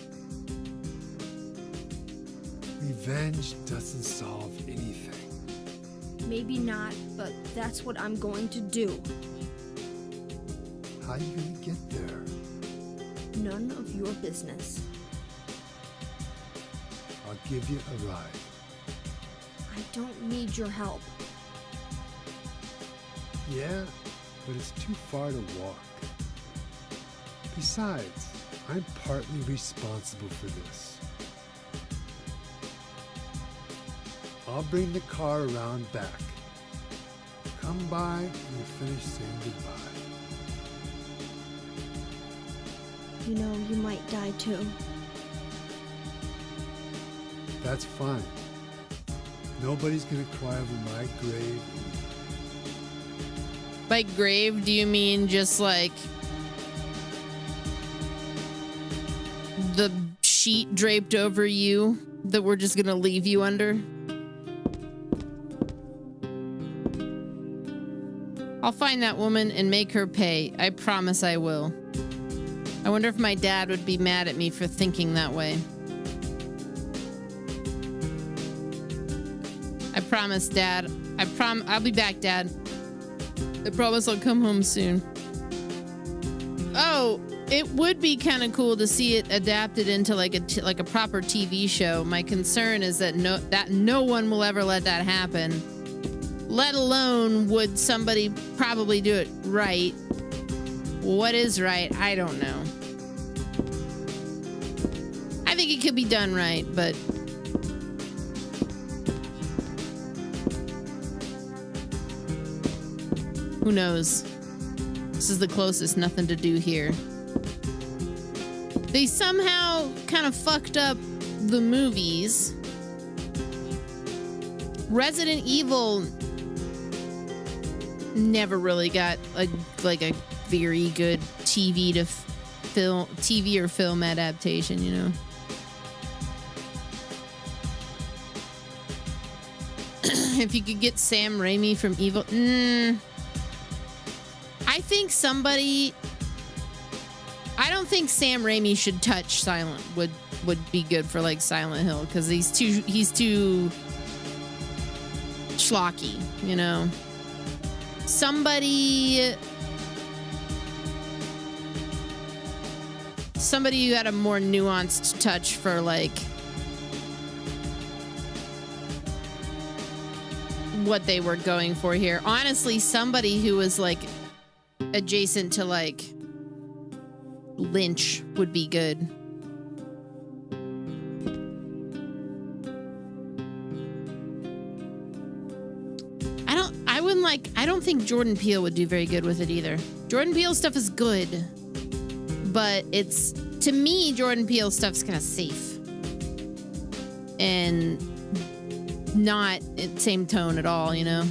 Revenge doesn't solve anything. Maybe not, but that's what I'm going to do. How are you gonna get there? None of your business. I'll give you a ride. I don't need your help. Yeah, but it's too far to walk. Besides, I'm partly responsible for this. I'll bring the car around back. Come by and we'll finish saying goodbye. You know, you might die too. That's fine. Nobody's gonna cry over my grave. By grave, do you mean just like the sheet draped over you that we're just gonna leave you under? I'll find that woman and make her pay. I promise I will. I wonder if my dad would be mad at me for thinking that way. I promise, Dad. I'll be back, Dad. I promise I'll come home soon. Oh, it would be kind of cool to see it adapted into like a proper TV show. My concern is that no one will ever let that happen. Let alone would somebody probably do it right. What is right? I don't know. I think it could be done right, but who knows? This is the closest. Nothing to do here. They somehow kind of fucked up the movies. Resident Evil never really got a very good TV or film adaptation, you know. If you could get Sam Raimi from Evil, I think somebody I don't think Sam Raimi should touch Silent would be good for like Silent Hill because he's too schlocky, you know. Somebody who had a more nuanced touch for like what they were going for here. Honestly, somebody who was like adjacent to like Lynch would be good. I don't think Jordan Peele would do very good with it either. Jordan Peele stuff is good, but it's, to me, Jordan Peele stuff's kind of safe and not same tone at all, you know?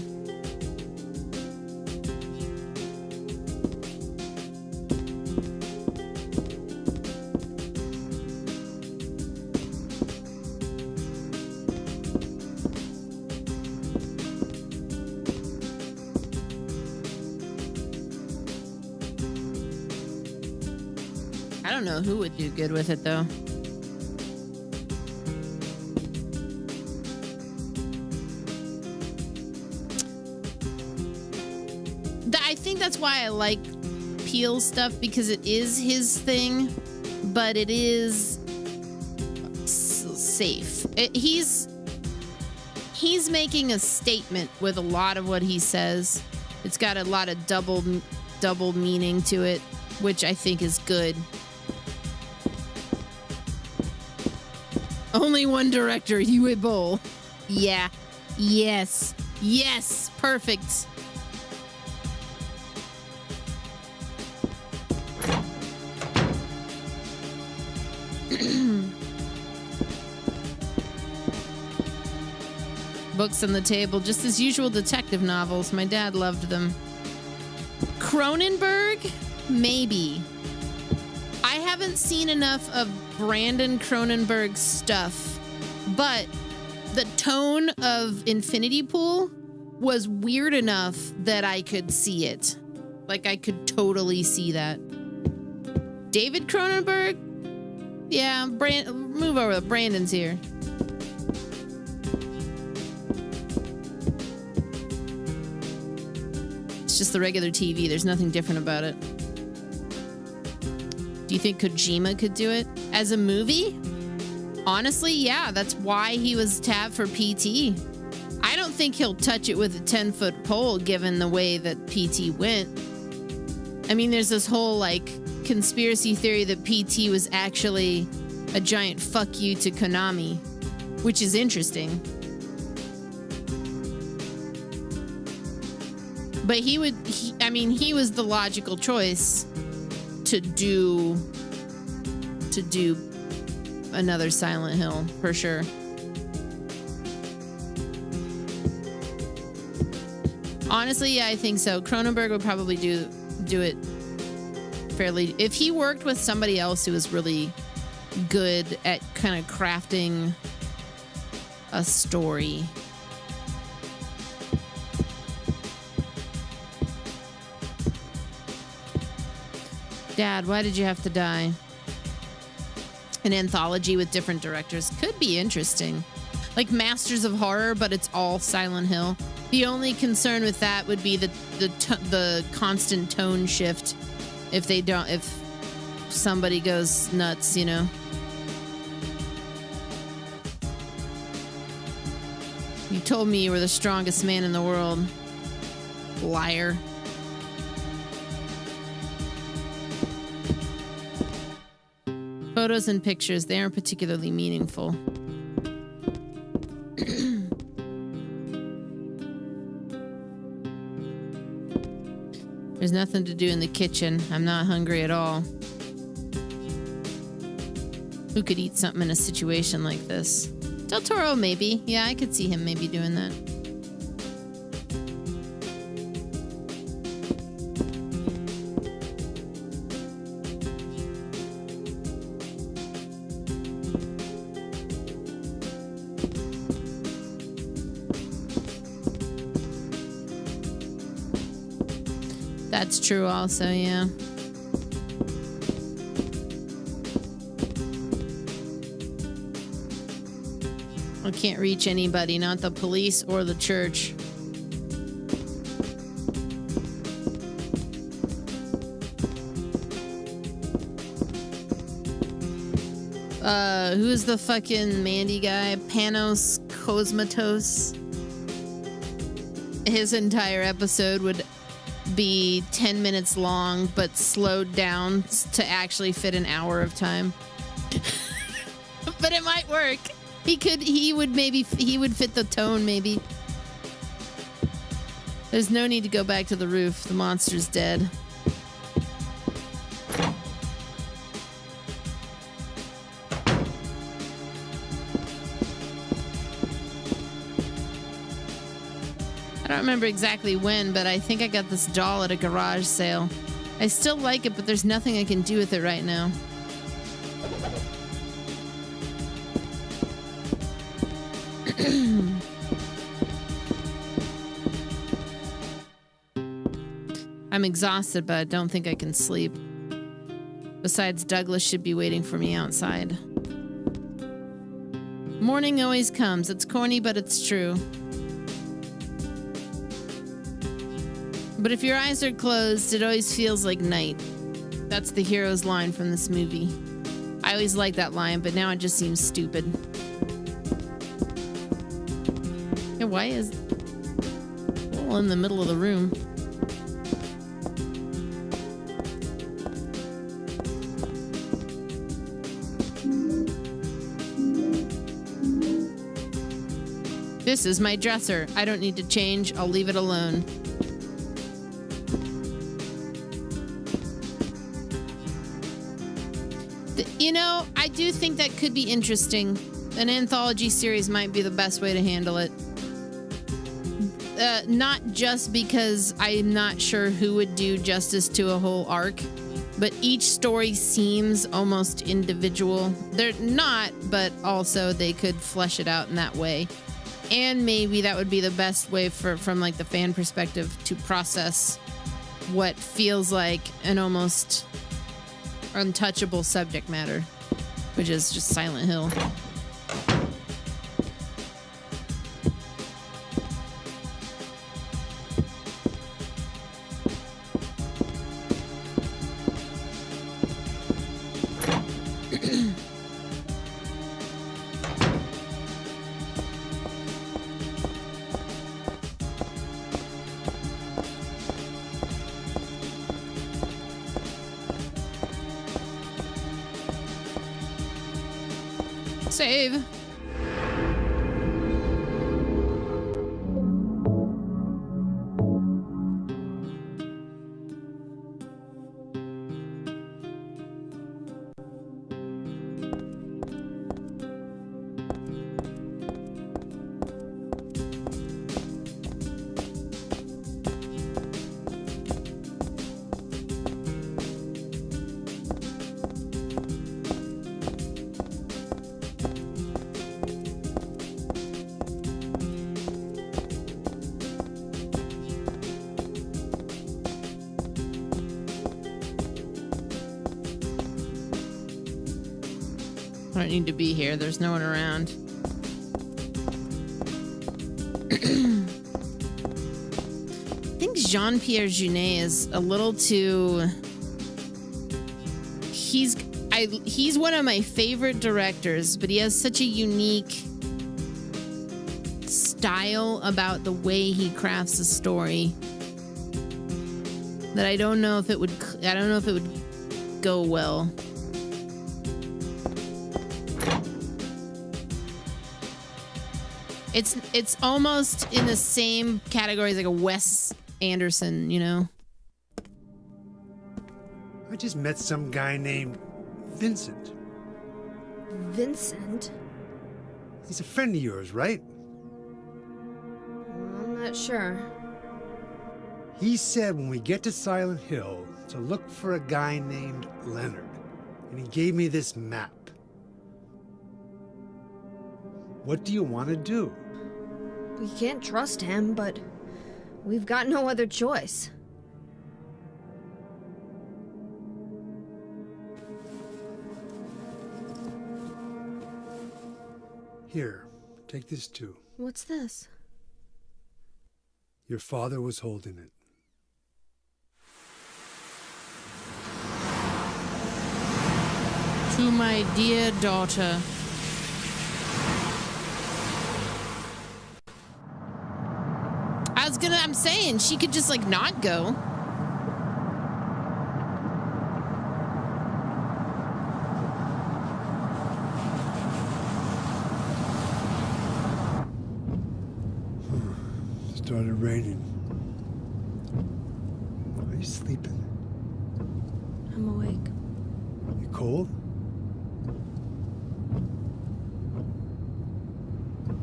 I don't know who would do good with it, though. I think that's why I like Peele stuff, because it is his thing, but it is safe. He's making a statement with a lot of what he says. It's got a lot of double meaning to it, which I think is good. Only one director, Yue Boll. Yeah. Yes. Yes. Perfect. Books on the table, just as usual detective novels. My dad loved them. Cronenberg? Maybe. I haven't seen enough of Brandon Cronenberg's stuff, but the tone of Infinity Pool was weird enough that I could see it. Like, I could totally see that. David Cronenberg? Yeah, move over. Brandon's here. It's just the regular TV. There's nothing different about it. Do you think Kojima could do it as a movie? Honestly, yeah, that's why he was tabbed for PT. I don't think he'll touch it with a 10-foot pole given the way that PT went. I mean, there's this whole like conspiracy theory that PT was actually a giant fuck you to Konami, which is interesting. But he was the logical choice to do another Silent Hill for sure. Honestly, yeah, I think so. Cronenberg would probably do it fairly if he worked with somebody else who was really good at kind of crafting a story. Dad, why did you have to die? An anthology with different directors could be interesting. Like Masters of Horror, but it's all Silent Hill. The only concern with that would be the constant tone shift if somebody goes nuts, you know. You told me you were the strongest man in the world. Liar. Photos and pictures, they aren't particularly meaningful. There's nothing to do in the kitchen. I'm not hungry at all. Who could eat something in a situation like this? Del Toro, maybe. Yeah, I could see him maybe doing that. That's true also, yeah. can't reach anybody, not the police or the church. Who is the fucking Mandy guy? Panos Cosmatos. His entire episode would be 10 minutes long, but slowed down to actually fit an hour of time. But it might work. He would fit the tone, maybe. There's no need to go back to the roof. The monster's dead. I don't remember exactly when, but I think I got this doll at a garage sale. I still like it, but there's nothing I can do with it right now. I'm exhausted, but I don't think I can sleep. Besides, Douglas should be waiting for me outside. Morning always comes. It's corny, but it's true. But if your eyes are closed, it always feels like night. That's the hero's line from this movie. I always liked that line, but now it just seems stupid. Yeah, why is it all in the middle of the room? This is my dresser. I don't need to change. I'll leave it alone. You know, I do think that could be interesting. An anthology series might be the best way to handle it. Not just because I'm not sure who would do justice to a whole arc, but each story seems almost individual. They're not, but also they could flesh it out in that way. And maybe that would be the best way from like the fan perspective to process what feels like an almost untouchable subject matter, which is just Silent Hill. Save. I don't need to be here. There's no one around. I think Jean-Pierre Jeunet is a little too... He's one of my favorite directors, but he has such a unique style about the way he crafts a story that I don't know if it would go well. It's almost in the same category as like a Wes Anderson, you know? I just met some guy named Vincent. Vincent? He's a friend of yours, right? I'm not sure. He said when we get to Silent Hill to look for a guy named Leonard, and he gave me this map. What do you want to do? We can't trust him, but we've got no other choice. Here, Take this too. What's this? Your father was holding it. To my dear daughter. I'm saying she could just like not go. Started raining. Are you sleeping? I'm awake. You cold?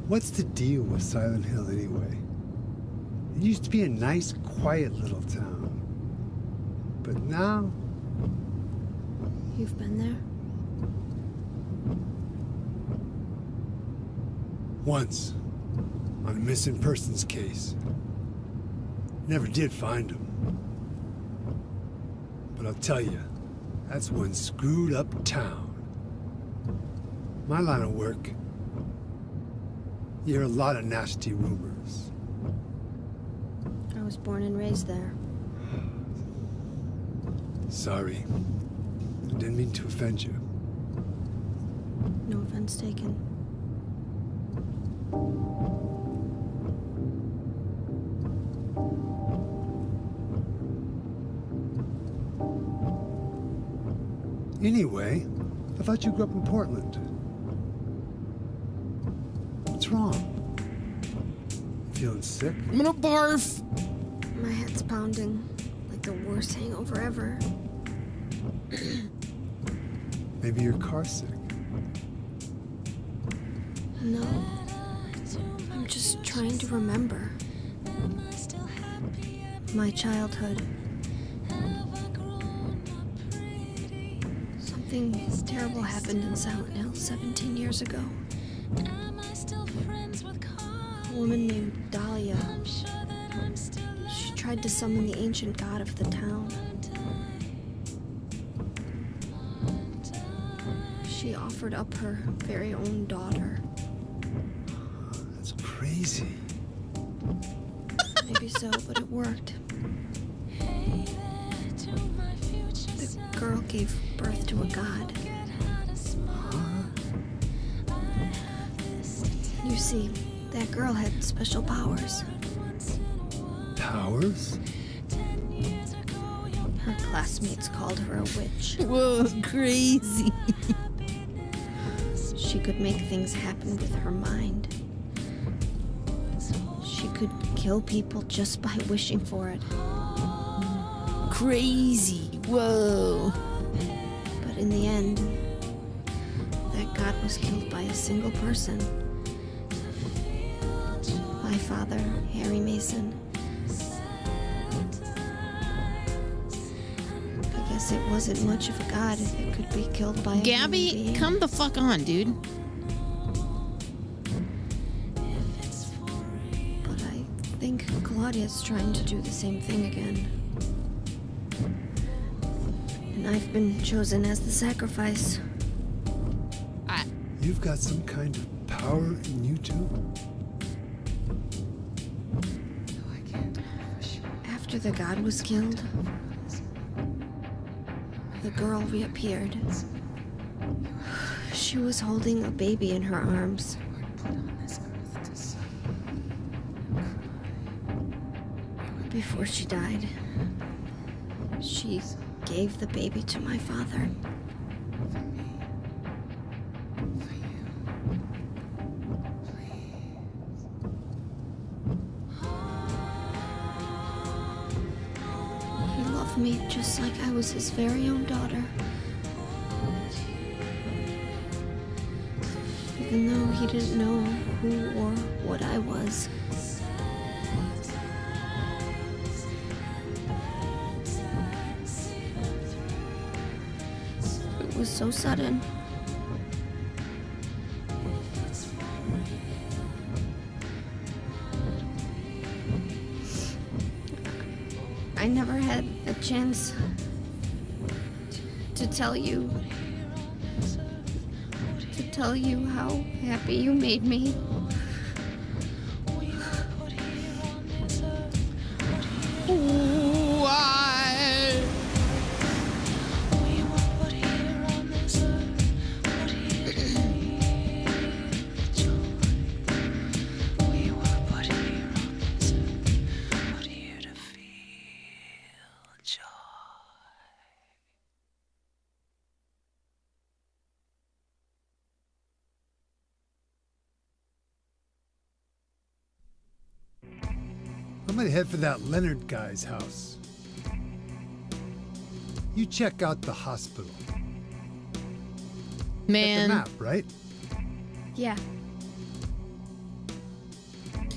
What's the deal with Silent Hill anyway? It used to be a nice, quiet little town. But now... You've been there? Once. On a missing persons case. Never did find him. But I'll tell you, that's one screwed up town. My line of work, you hear a lot of nasty rumors. I was born and raised there. Sorry. I didn't mean to offend you. No offense taken. Anyway, I thought you grew up in Portland. What's wrong? Feeling sick? I'm gonna barf. My head's pounding like the worst hangover ever. Maybe you're car sick. No. I'm just trying to remember. My childhood. Something terrible happened in Silent Hill 17 years ago. A woman named Dahlia. She tried to summon the ancient god of the town. She offered up her very own daughter. That's crazy. Maybe so, but it worked. The girl gave birth to a god. You see, that girl had special powers. Powers? Her classmates called her a witch. Whoa, crazy. She could make things happen with her mind. She could kill people just by wishing for it. Crazy. Whoa. But in the end, that god was killed by a single person. My father, Harry Mason. I guess it wasn't much of a god if it could be killed by a human Gabby, being. come the fuck on, dude. But I think Claudia's trying to do the same thing again. And I've been chosen as the sacrifice. You've got some kind of power in you too? After the god was killed, the girl reappeared. She was holding a baby in her arms. Before she died, she gave the baby to my father. He loved me just like I was his very own daughter. Even though he didn't know who or what I was. It was so sudden. I never had a chance to tell you how happy you made me. Why? We were put here on this earth, put here to feel joy. We were put here on this earth, put here to feel joy. I'm gonna head for that Leonard guy's house. You check out the hospital. Got the Man, map, right? Yeah.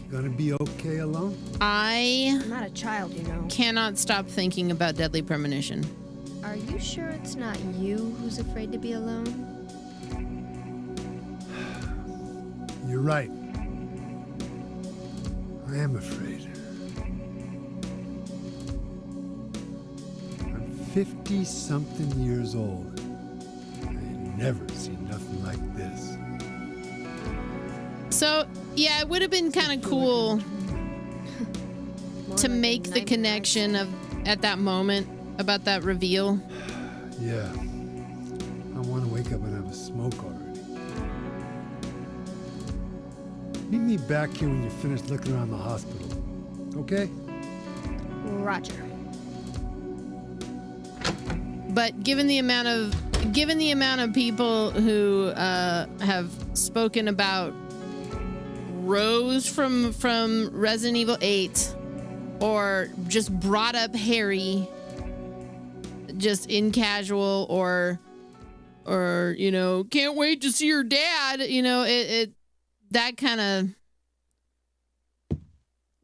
Gonna be okay alone? I I'm not a child, you know. cannot stop thinking about Deadly Premonition. Are you sure it's not you who's afraid to be alone? You're right. I am afraid. I'm 50-something years old. I ain't never seen nothing like this. So, yeah, it would have been kind of cool More to like a make the nightmare. connection of at that moment about that reveal. Yeah. I want to wake up and have a smoke already. Meet me back here when you're finished looking around the hospital. Okay? Roger. But given the amount of people who have spoken about Rose from Resident Evil 8, or just brought up Harry just in casual, or you know, can't wait to see your dad, you know, it that kind of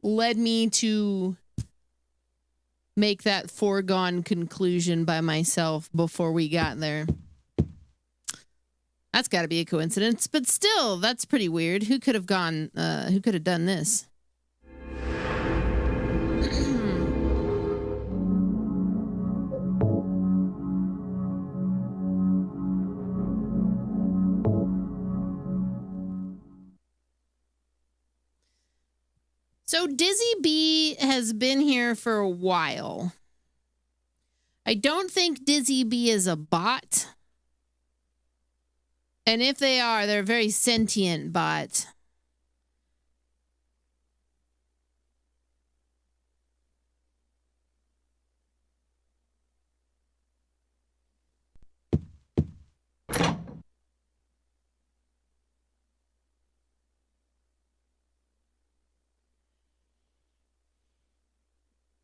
led me to make that foregone conclusion by myself before we got there. That's got to be a coincidence, but still, that's pretty weird. Who could have done this? So Dizzy B has been here for a while. I don't think Dizzy B is a bot. And if they are, they're a very sentient bot.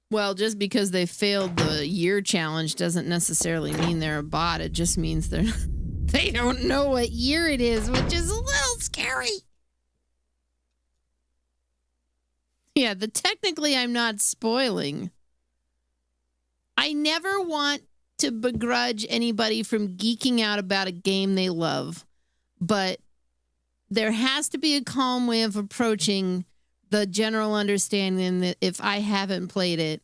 Well, just because they failed the year challenge doesn't necessarily mean they're a bot. It just means they don't know what year it is, which is a little scary. Yeah, technically I'm not spoiling. I never want to begrudge anybody from geeking out about a game they love, but there has to be a calm way of approaching the general understanding that if I haven't played it,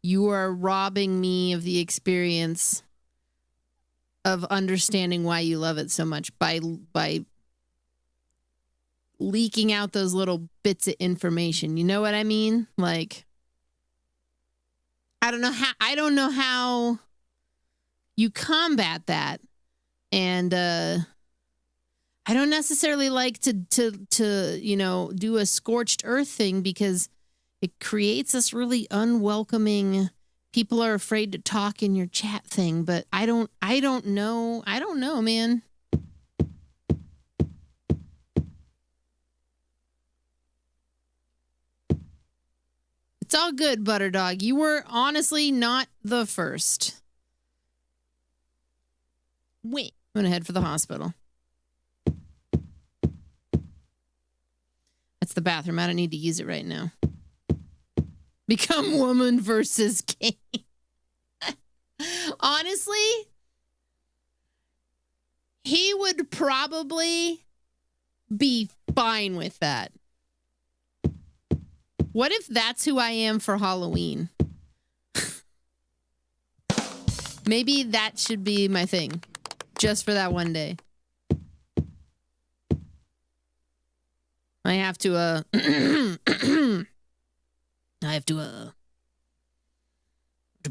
you are robbing me of the experience of understanding why you love it so much by leaking out those little bits of information. You know what I mean? Like, I don't know how you combat that. And I don't necessarily like to you know, do a scorched earth thing, because it creates this really unwelcoming, people are afraid to talk in your chat thing. But I don't know, man. It's all good, Butterdog. You were honestly not the first. Wait, I'm gonna head for the hospital. That's the bathroom. I don't need to use it right now. Become woman versus game. Honestly, he would probably be fine with that. What if that's who I am for Halloween? Maybe that should be my thing. Just for that one day. I have to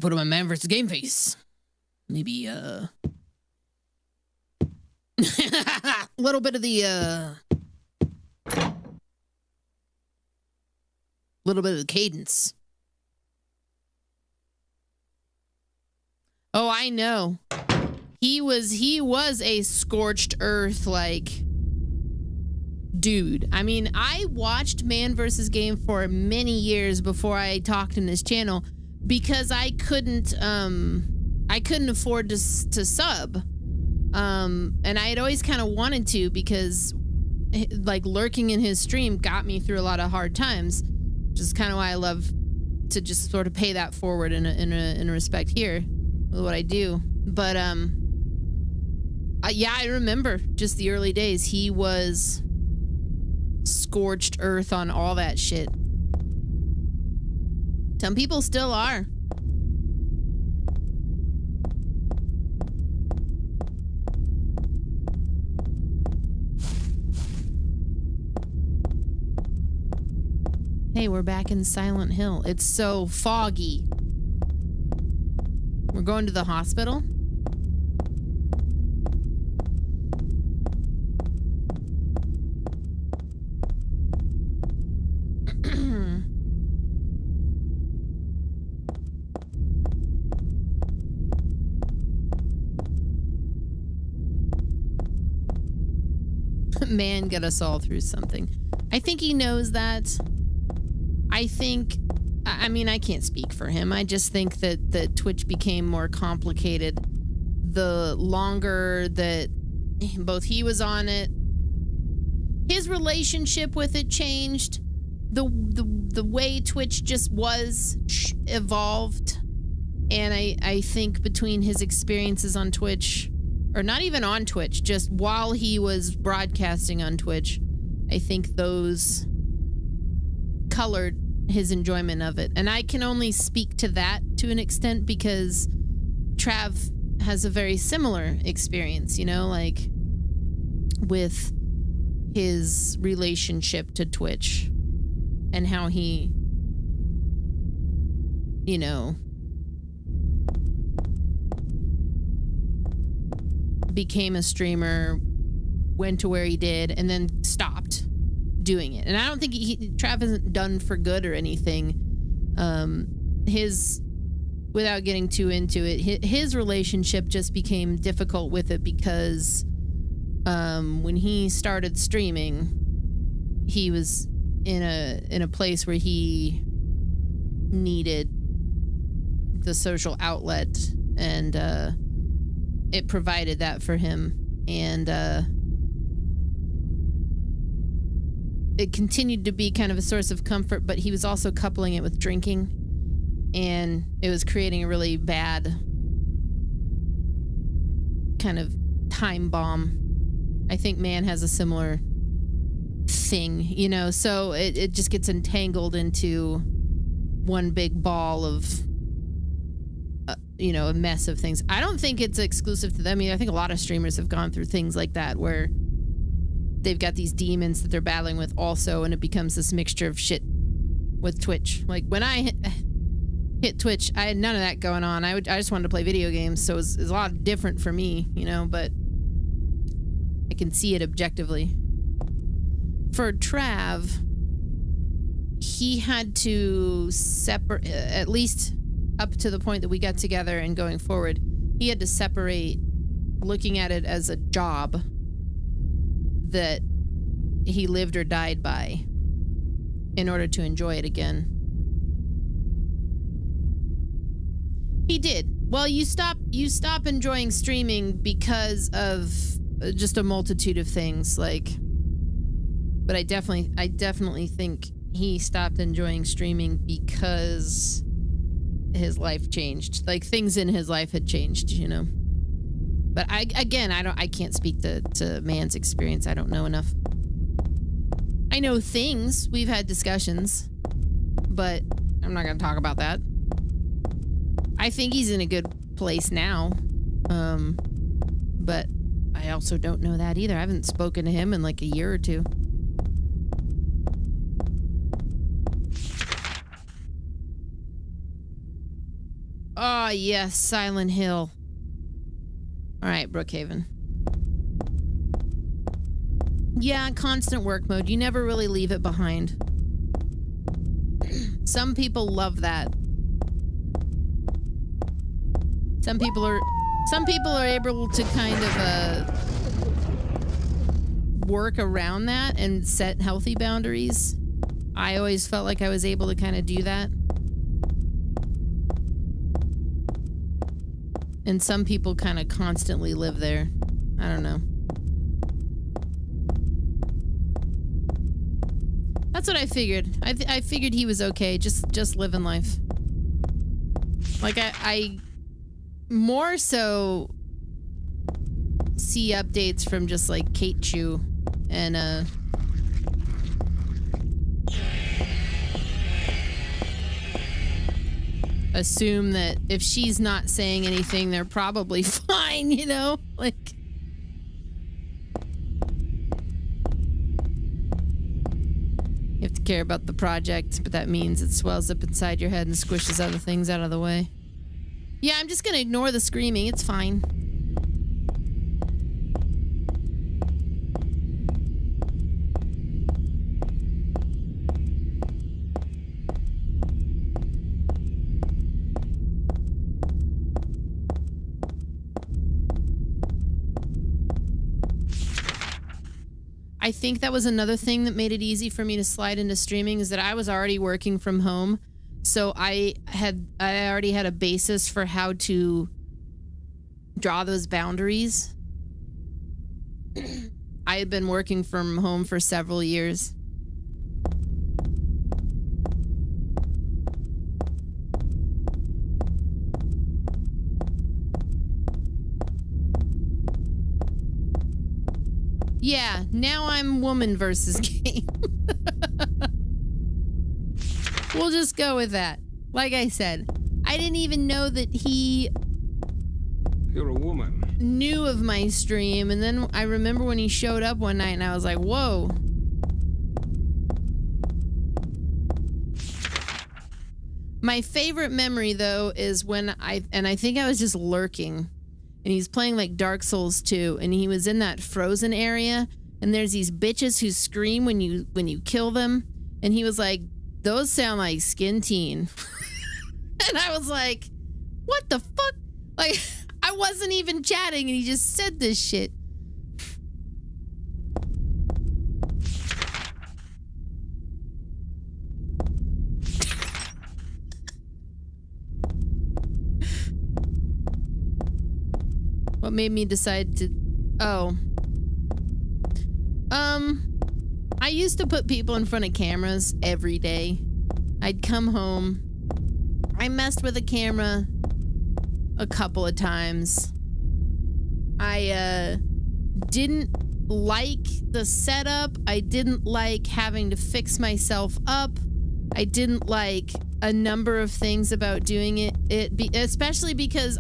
put on my Man vs. Game face. Maybe, a little bit of the, little bit of the cadence. Oh, I know. He was a scorched earth, like, dude. I mean, I watched Man vs. Game for many years before I talked in this channel because I couldn't afford to sub. And I had always kind of wanted to because, like, lurking in his stream got me through a lot of hard times, which is kind of why I love to just sort of pay that forward in a respect here with what I do. But, yeah, I remember just the early days. He was scorched earth on all that shit. Some people still are. Hey, we're back in Silent Hill. It's so foggy. We're going to the hospital? Man got us all through something. I think he knows that. I mean, I can't speak for him. I just think that Twitch became more complicated the longer that both he was on it. His relationship with it changed. The way Twitch just was evolved. And I think between his experiences on Twitch, or not even on Twitch, just while he was broadcasting on Twitch, I think those colored his enjoyment of it. And I can only speak to that to an extent because Trav has a very similar experience, you know, like with his relationship to Twitch and how he, you know, became a streamer, went to where he did, and then stopped doing it. And I don't think Trav isn't done for good or anything. Without getting too into it, his relationship just became difficult with it because when he started streaming, he was in a place where he needed the social outlet, and it provided that for him. And it continued to be kind of a source of comfort, but he was also coupling it with drinking, and it was creating a really bad kind of time bomb. I think Man has a similar thing, you know, so it just gets entangled into one big ball of you know, a mess of things. I don't think it's exclusive to them. I mean, I think a lot of streamers have gone through things like that where they've got these demons that they're battling with also, and it becomes this mixture of shit with Twitch. Like when I hit Twitch, I had none of that going on. I just wanted to play video games, so it was a lot different for me, you know, but I can see it objectively. For Trav, he had to separate, at least up to the point that we got together and going forward, he had to separate looking at it as a job that he lived or died by in order to enjoy it again. He did. Well, you stop enjoying streaming because of just a multitude of things, like, but I definitely think he stopped enjoying streaming because his life changed. Like, things in his life had changed, you know. But I can't speak to Man's experience. I don't know enough. I know things. We've had discussions, but I'm not going to talk about that. I think he's in a good place now. But I also don't know that either. I haven't spoken to him in like a year or two. Oh, yes, Silent Hill. All right, Brookhaven. Yeah, constant work mode. You never really leave it behind. Some people love that. Some people are able to kind of work around that and set healthy boundaries. I always felt like I was able to kind of do that. And some people kind of constantly live there. I don't know. That's what I figured. I figured he was okay, just living life. Like I more so see updates from just like Kate Chu and assume that if she's not saying anything, they're probably fine, you know? Like, you have to care about the project, but that means it swells up inside your head and squishes other things out of the way. Yeah, I'm just gonna ignore the screaming. It's fine. I think that was another thing that made it easy for me to slide into streaming is that I was already working from home. So I already had a basis for how to draw those boundaries. I had been working from home for several years. Yeah, now I'm woman versus game. We'll just go with that. Like I said, I didn't even know that he... You're a woman. ...knew of my stream, and then I remember when he showed up one night and I was like, whoa. My favorite memory, though, is when I think I was just lurking. And he's playing like Dark Souls 2, and he was in that frozen area, and there's these bitches who scream when you kill them, and he was like, those sound like skinnedteen. And I was like, what the fuck? Like, I wasn't even chatting, and he just said this shit. What made me decide to... Oh. I used to put people in front of cameras every day. I'd come home. I messed with a camera a couple of times. I didn't like the setup. I didn't like having to fix myself up. I didn't like a number of things about doing it, especially because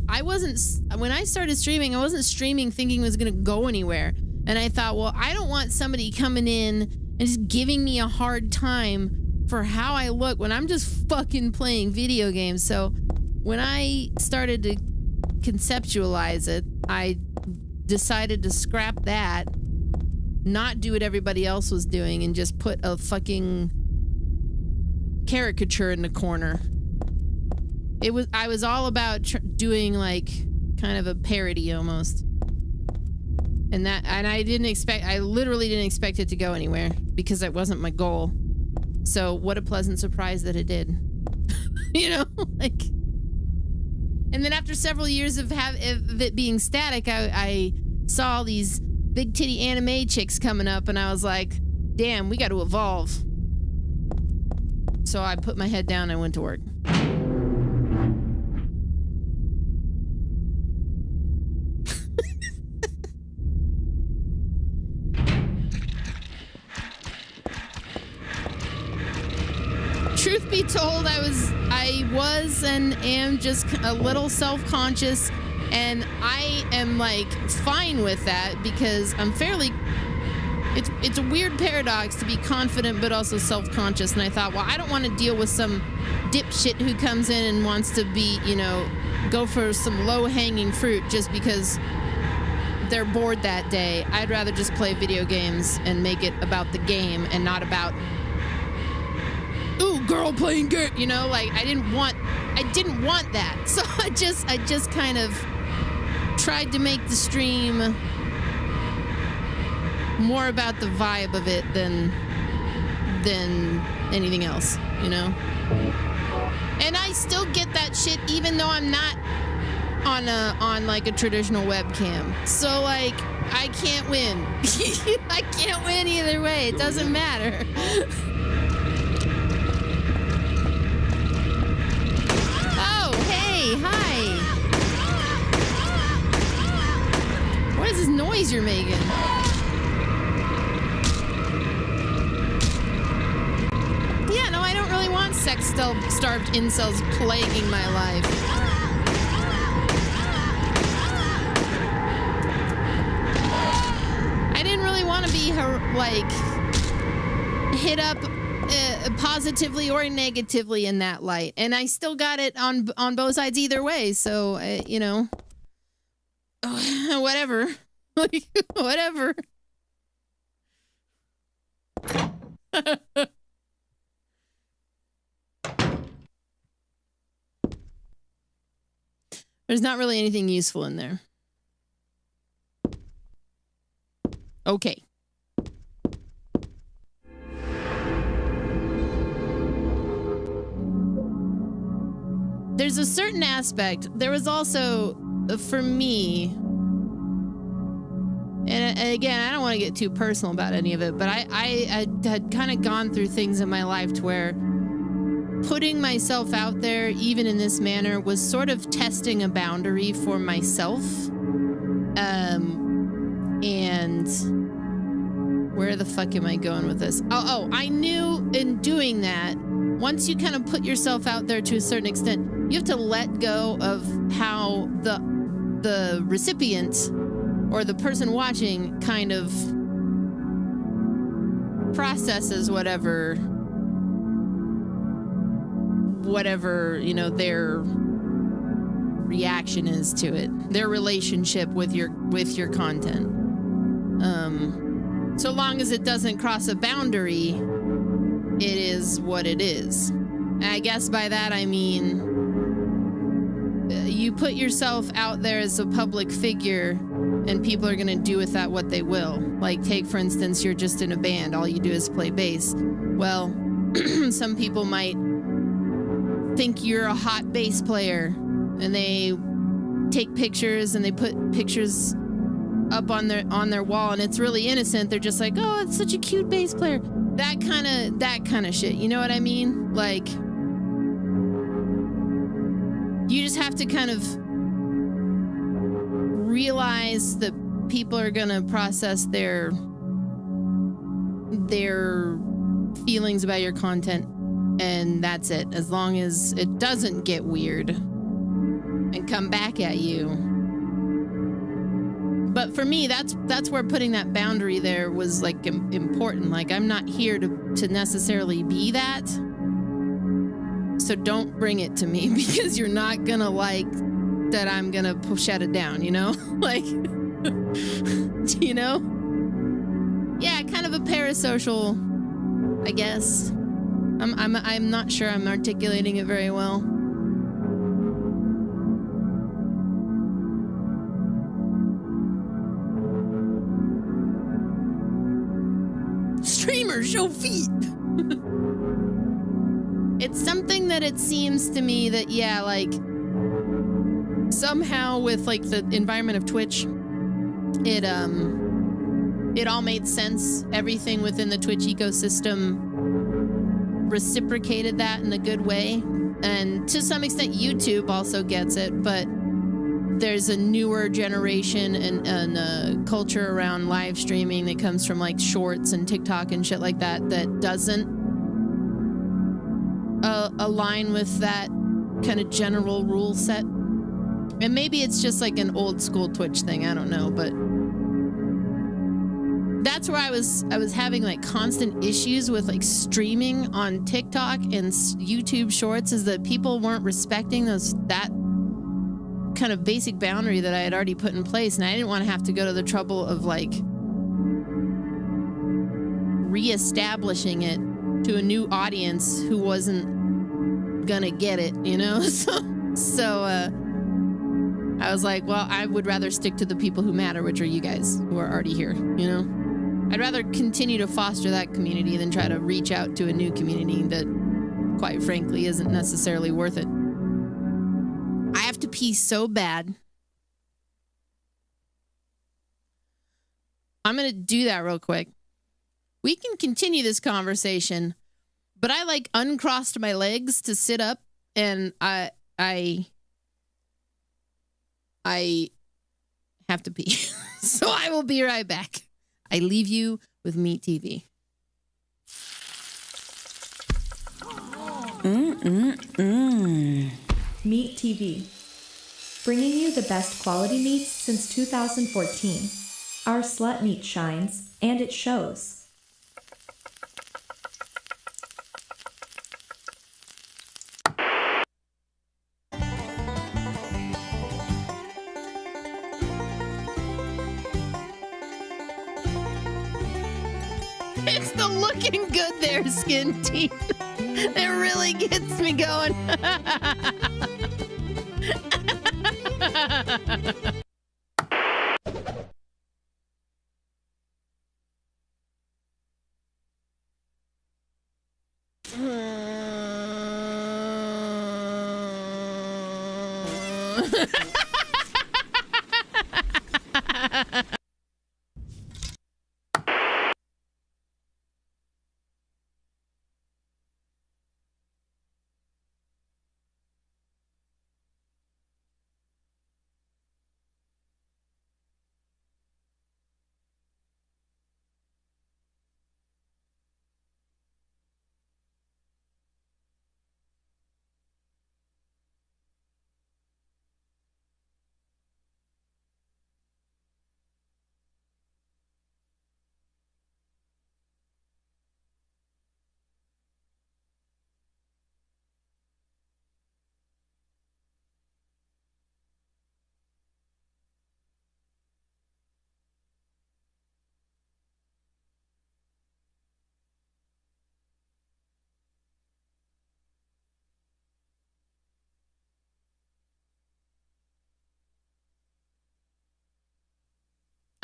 when I started streaming, I wasn't streaming thinking it was going to go anywhere. And I thought, well, I don't want somebody coming in and just giving me a hard time for how I look when I'm just fucking playing video games. So when I started to conceptualize it, I decided to scrap that, not do what everybody else was doing, and just put a fucking caricature in the corner. I was all about doing like kind of a parody almost. And I literally didn't expect it to go anywhere because it wasn't my goal. So what a pleasant surprise that it did. You know, like, and then after several years of it being static, I saw all these big titty anime chicks coming up, and I was like, damn, we got to evolve. So I put my head down and went to work. Truth be told, I was and am just a little self-conscious, and I am like fine with that because I'm fairly it's a weird paradox to be confident but also self-conscious. And I thought, well, I don't want to deal with some dipshit who comes in and wants to be, you know, go for some low-hanging fruit just because they're bored that day. I'd rather just play video games and make it about the game and not about, ooh, girl playing game. You know, like I didn't want that. So I just kind of tried to make the stream more about the vibe of it than anything else, you know? And I still get that shit even though I'm not on like a traditional webcam. So like I can't win. I can't win either way. It doesn't matter. Oh, hey, hi. What is this noise you're making? Yeah, no, I don't really want sex-starved incels plaguing my life. I didn't really want to be, like, hit up positively or negatively in that light. And I still got it on both sides either way, so, you know, whatever. Whatever. There's not really anything useful in there. Okay. There's a certain aspect. There was also, for me, and again, I don't want to get too personal about any of it, but I had kind of gone through things in my life to where putting myself out there, even in this manner, was sort of testing a boundary for myself. And where the fuck am I going with this? Oh, I knew in doing that, once you kind of put yourself out there to a certain extent, you have to let go of how the recipient or the person watching kind of processes whatever, you know, their reaction is to it, their relationship with your content. So long as it doesn't cross a boundary, it is what it is. And I guess by that I mean you put yourself out there as a public figure and people are going to do with that what they will. Like, take, for instance, you're just in a band. All you do is play bass. Well, some people might think you're a hot bass player and they take pictures and they put pictures up on their wall and it's really innocent. They're just like, oh, it's such a cute bass player. That kind of shit. You know what I mean? Like, you just have to kind of realize that people are gonna process their feelings about your content, and that's it. As long as it doesn't get weird and come back at you. But for me, that's where putting that boundary there was like important. Like, I'm not here to necessarily be that. So don't bring it to me because you're not gonna like that I'm gonna shut it down, you know? Like, you know? Yeah, kind of a parasocial, I guess. I'm not sure I'm articulating it very well. Streamers show feet. It's something that it seems to me that, yeah, like, somehow with like the environment of Twitch, it all made sense. Everything within the Twitch ecosystem reciprocated that in a good way. And to some extent, YouTube also gets it, but there's a newer generation and culture around live streaming that comes from like shorts and TikTok and shit like that doesn't align with that kind of general rule set. And maybe it's just like an old school Twitch thing, I don't know, but that's where I was having like constant issues with like streaming on TikTok and YouTube Shorts, is that people weren't respecting that kind of basic boundary that I had already put in place, and I didn't want to have to go to the trouble of like reestablishing it to a new audience who wasn't gonna get it, you know. So I was like, well, I would rather stick to the people who matter, which are you guys who are already here, you know. I'd rather continue to foster that community than try to reach out to a new community that, quite frankly, isn't necessarily worth it. I have to pee so bad. I'm going to do that real quick. We can continue this conversation, but I like uncrossed my legs to sit up, and I have to pee. So I will be right back. I leave you with Meat TV. Meat TV, bringing you the best quality meats since 2014. Our slut meat shines, and it shows. It's the looking good there, skinnedteen. It really gets me going.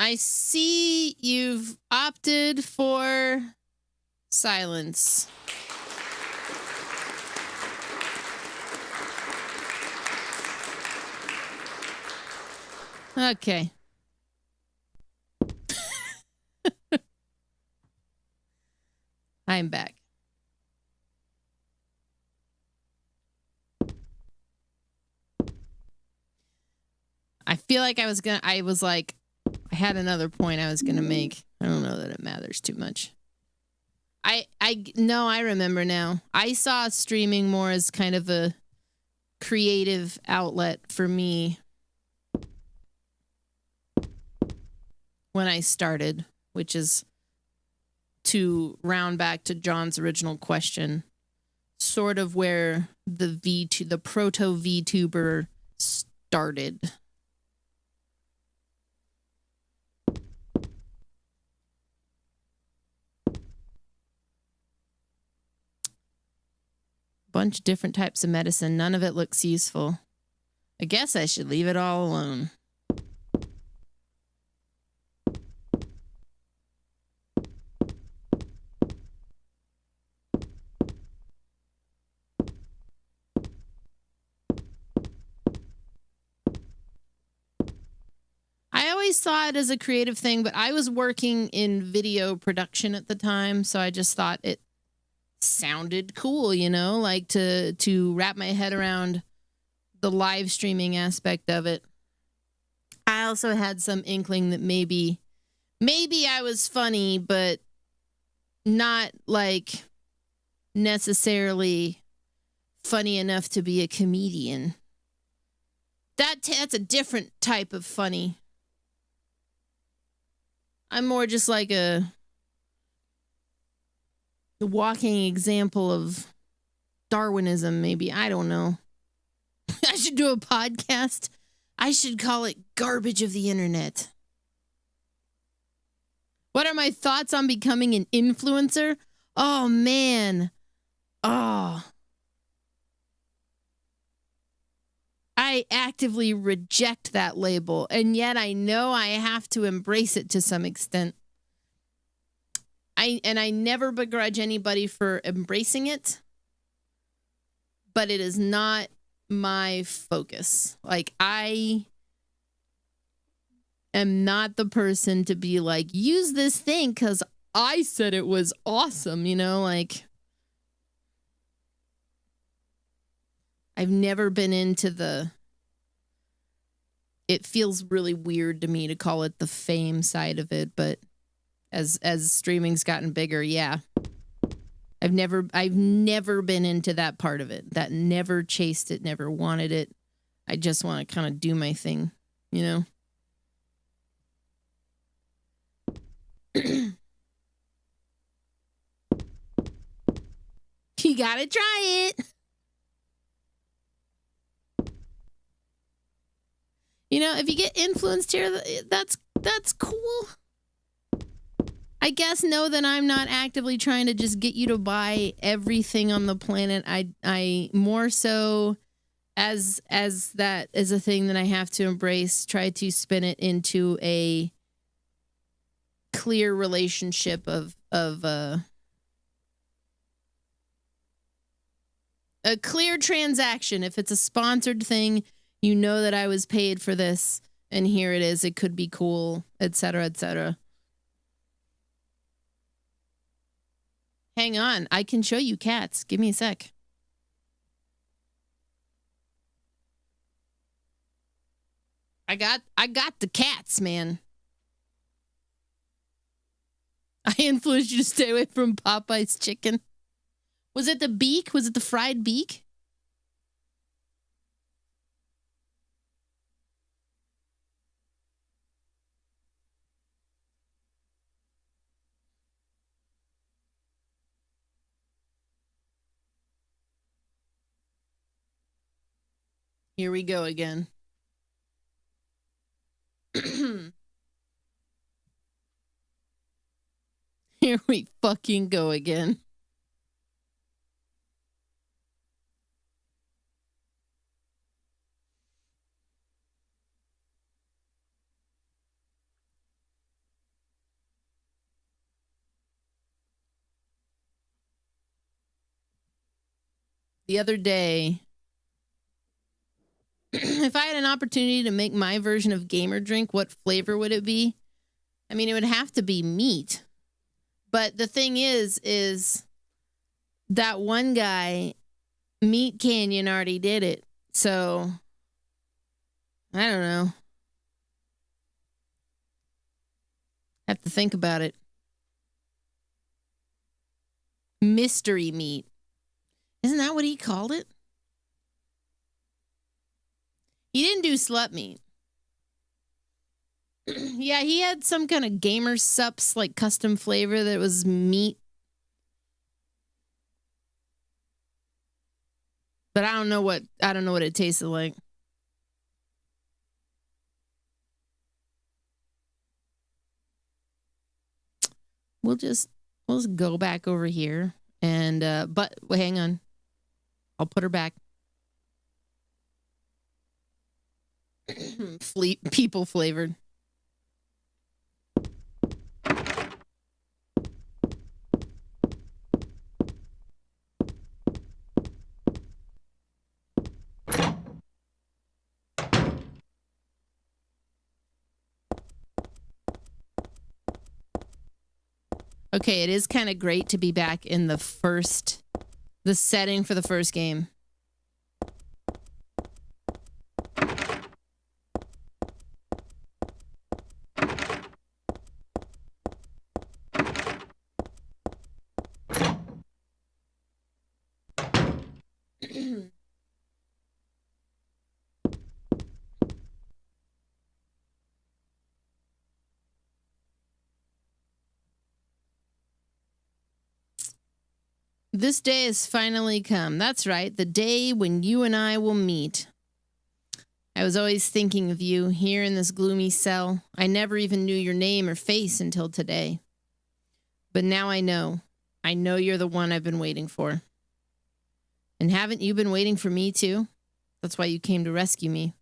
I see you've opted for silence. Okay. I'm back. I feel like I had another point I was going to make. I don't know that it matters too much. No, I remember now. I saw streaming more as kind of a creative outlet for me when I started, which is to round back to John's original question, sort of where the proto VTuber started. Bunch of different types of medicine. None of it looks useful. I guess I should leave it all alone. I always saw it as a creative thing, but I was working in video production at the time, so I just thought it sounded cool, you know, like to wrap my head around the live streaming aspect of it. I also had some inkling that maybe I was funny, but not like necessarily funny enough to be a comedian. That's a different type of funny. I'm more just like a walking example of Darwinism, maybe. I don't know. I should do a podcast. I should call it Garbage of the Internet. What are my thoughts on becoming an influencer? Oh, man. Oh. I actively reject that label, and yet I know I have to embrace it to some extent. I never begrudge anybody for embracing it, but it is not my focus. Like, I am not the person to be like, use this thing because I said it was awesome, you know, like I've never been into it feels really weird to me to call it the fame side of it, but as streaming's gotten bigger, yeah. I've never been into that part of it. That never chased it, never wanted it. I just want to kind of do my thing, you know? You gotta try it. You know, if you get influenced here, that's cool. I guess know that I'm not actively trying to just get you to buy everything on the planet. I more so as that is a thing that I have to embrace, try to spin it into a clear relationship of a clear transaction. If it's a sponsored thing, you know that I was paid for this, and here it is. It could be cool, etc., etc. Hang on, I can show you cats. Give me a sec. I got the cats, man. I influenced you to stay away from Popeye's chicken. Was it the beak? Was it the fried beak? Here we go again. Here we fucking go again. The other day, if I had an opportunity to make my version of gamer drink, what flavor would it be? I mean, it would have to be meat. But the thing is that one guy, Meat Canyon, already did it. So, I don't know. Have to think about it. Mystery meat. Isn't that what he called it? He didn't do slut meat. Yeah, he had some kind of gamer sups, like custom flavor that was meat. But I don't know what it tasted like. We'll just go back over here and but hang on. I'll put her back. People flavored. Okay, it is kind of great to be back in the setting for the first game. This day has finally come. That's right, the day when you and I will meet. I was always thinking of you here in this gloomy cell. I never even knew your name or face until today. But now I know. I know you're the one I've been waiting for. And haven't you been waiting for me too? That's why you came to rescue me.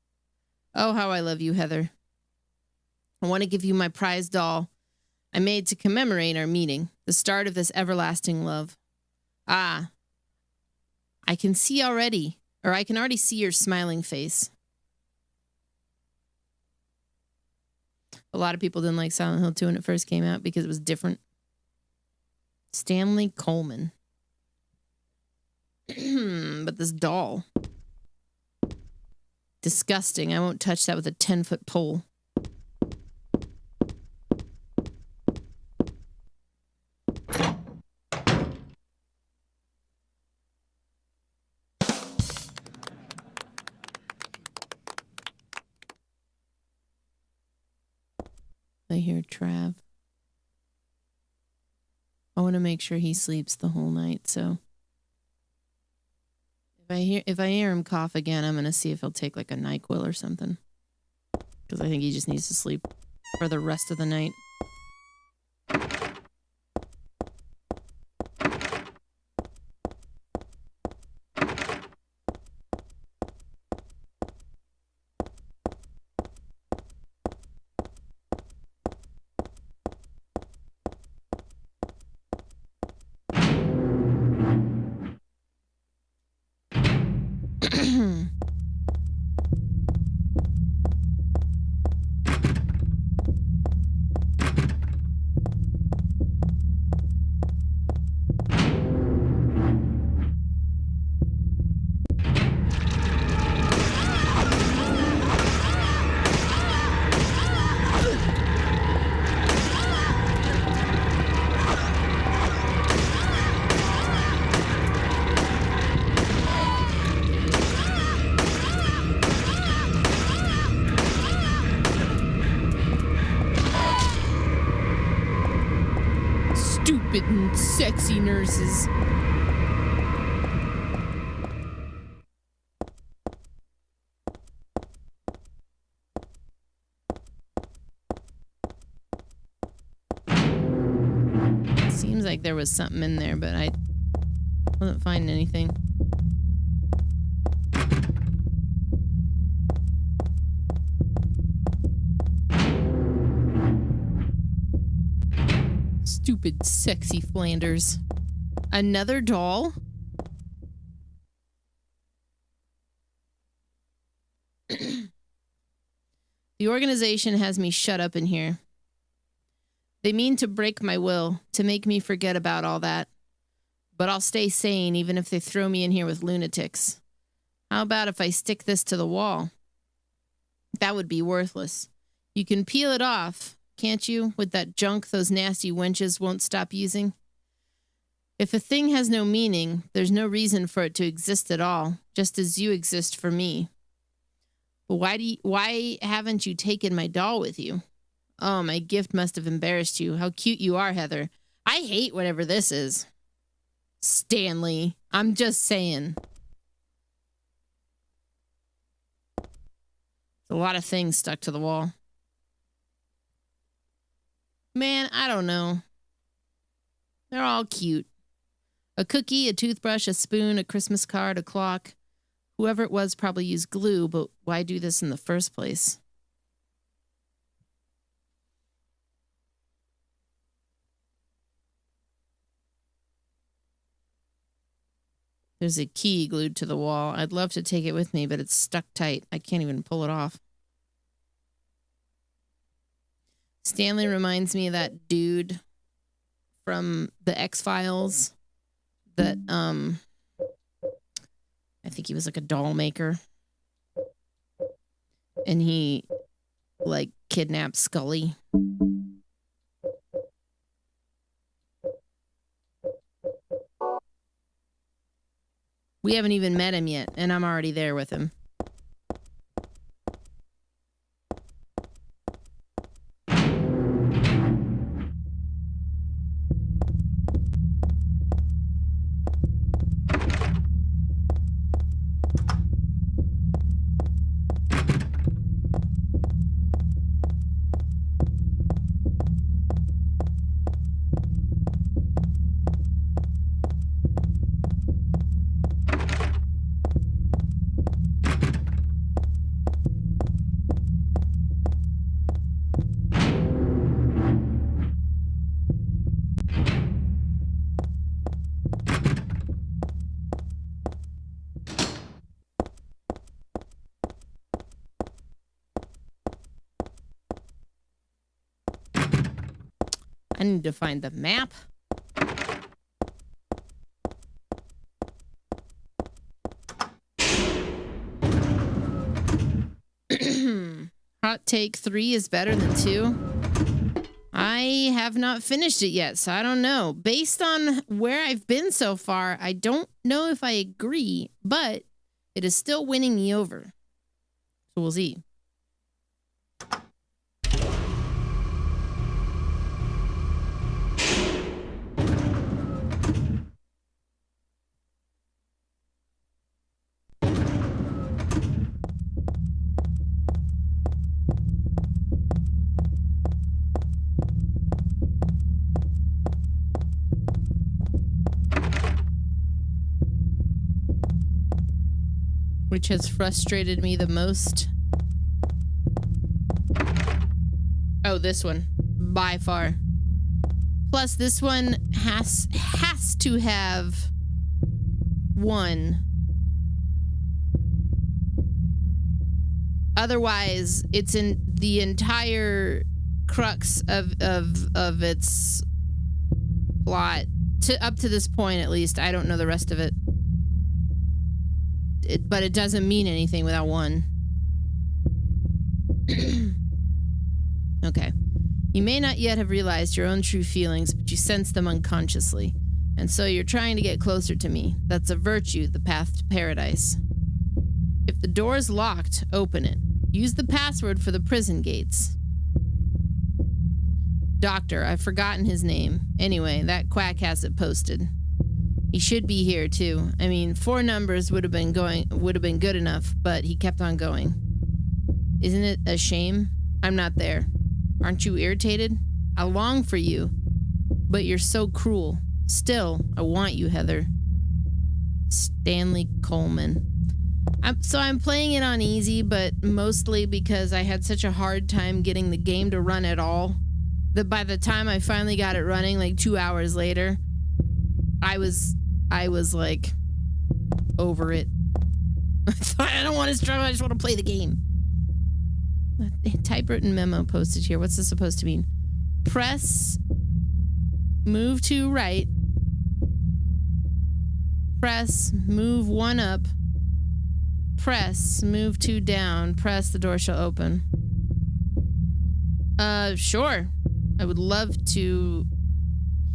Oh, how I love you, Heather. I want to give you my prized doll I made to commemorate our meeting, the start of this everlasting love. Ah, I can already see your smiling face. A lot of people didn't like Silent Hill 2 when it first came out because it was different. Stanley Coleman. But this doll. Disgusting. I won't touch that with a 10-foot pole. I hear Trav. I want to make sure he sleeps the whole night, so if I hear him cough again, I'm gonna see if he'll take like a NyQuil or something. Because I think he just needs to sleep for the rest of the night. Stupid and sexy nurses. Seems like there was something in there, but I wasn't finding anything. Stupid, sexy Flanders. Another doll? The organization has me shut up in here. They mean to break my will, to make me forget about all that. But I'll stay sane even if they throw me in here with lunatics. How about if I stick this to the wall? That would be worthless. You can peel it off, can't you, with that junk those nasty wenches won't stop using? If a thing has no meaning, there's no reason for it to exist at all, just as you exist for me. But why haven't you taken my doll with you? Oh, my gift must have embarrassed you. How cute you are, Heather. I hate whatever this is. Stanley, I'm just saying. A lot of things stuck to the wall. Man, I don't know. They're all cute. A cookie, a toothbrush, a spoon, a Christmas card, a clock. Whoever it was probably used glue, but why do this in the first place? There's a key glued to the wall. I'd love to take it with me, but it's stuck tight. I can't even pull it off. Stanley reminds me of that dude from the X-Files that, I think he was like a doll maker. And he, like, kidnapped Scully. We haven't even met him yet, and I'm already there with him. I need to find the map. Hot take 3 is better than 2. I have not finished it yet, so I don't know. Based on where I've been so far, I don't know if I agree, but it is still winning me over. So we'll see. Which has frustrated me the most? Oh, this one. By far. Plus, this one has to have 1. Otherwise, it's in the entire crux of its plot. Up to this point, at least. I don't know the rest of it. But it doesn't mean anything without 1. Okay. You may not yet have realized your own true feelings, but you sense them unconsciously. And so you're trying to get closer to me. That's a virtue, the path to paradise. If the door is locked, open it. Use the password for the prison gates. Doctor, I've forgotten his name. Anyway, that quack has it posted. He should be here too. I mean, 4 numbers would have been good enough, but he kept on going. Isn't it a shame? I'm not there. Aren't you irritated? I long for you, but you're so cruel. Still, I want you, Heather. Stanley Coleman. I'm playing it on easy, but mostly because I had such a hard time getting the game to run at all, that by the time I finally got it running, like 2 hours later, I was like over it. I don't want to struggle. I just want to play the game. Typewritten memo posted here. What's this supposed to mean? Press, move to right. Press, move 1 up. Press, move 2 down. Press, the door shall open. Sure. I would love to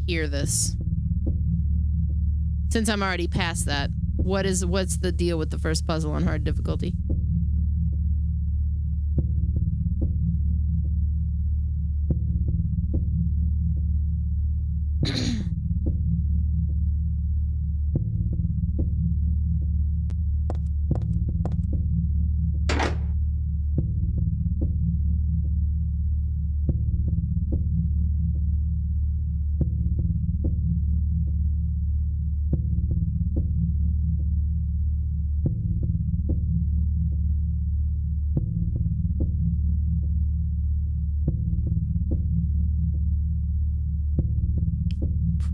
hear this. Since I'm already past that, what's the deal with the first puzzle on hard difficulty?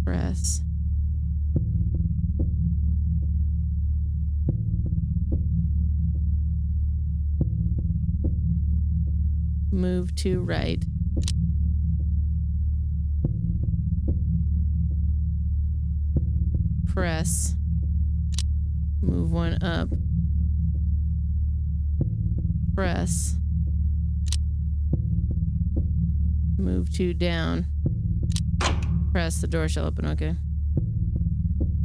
Press. Move to right. Press. Move 1 up. Press. Move 2 down. Press, the door shall open. Okay.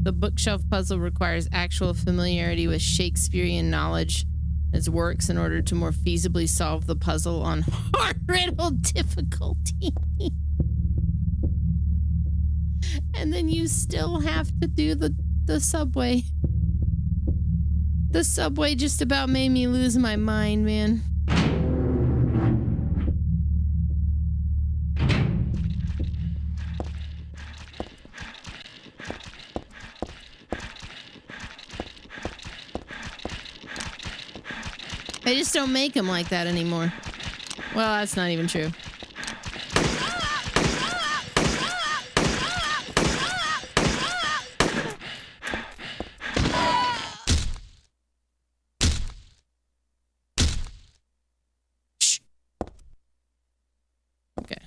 The bookshelf puzzle requires actual familiarity with Shakespearean knowledge as works in order to more feasibly solve the puzzle on hard riddle difficulty. And then you still have to do the subway. The subway just about made me lose my mind, man. They just don't make them like that anymore. Well, that's not even true. Shh. Okay.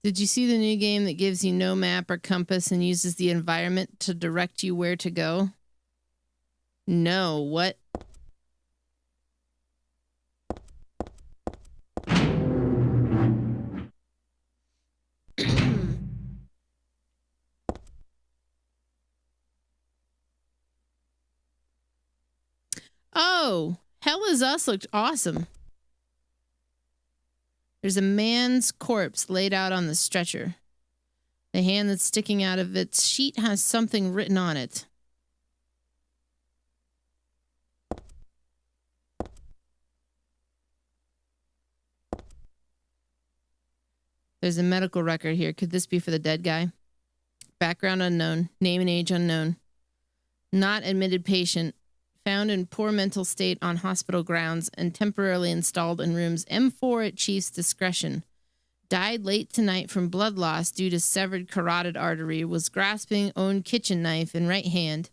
Did you see the new game that gives you no map or compass and uses the environment to direct you where to go? No, what? Oh, Hell Is Us looked awesome. There's a man's corpse laid out on the stretcher. The hand that's sticking out of its sheet has something written on it. There's a medical record here. Could this be for the dead guy? Background unknown. Name and age unknown. Not admitted patient. Found in poor mental state on hospital grounds and temporarily installed in rooms M4 at chief's discretion. Died late tonight from blood loss due to severed carotid artery. Was grasping own kitchen knife in right hand.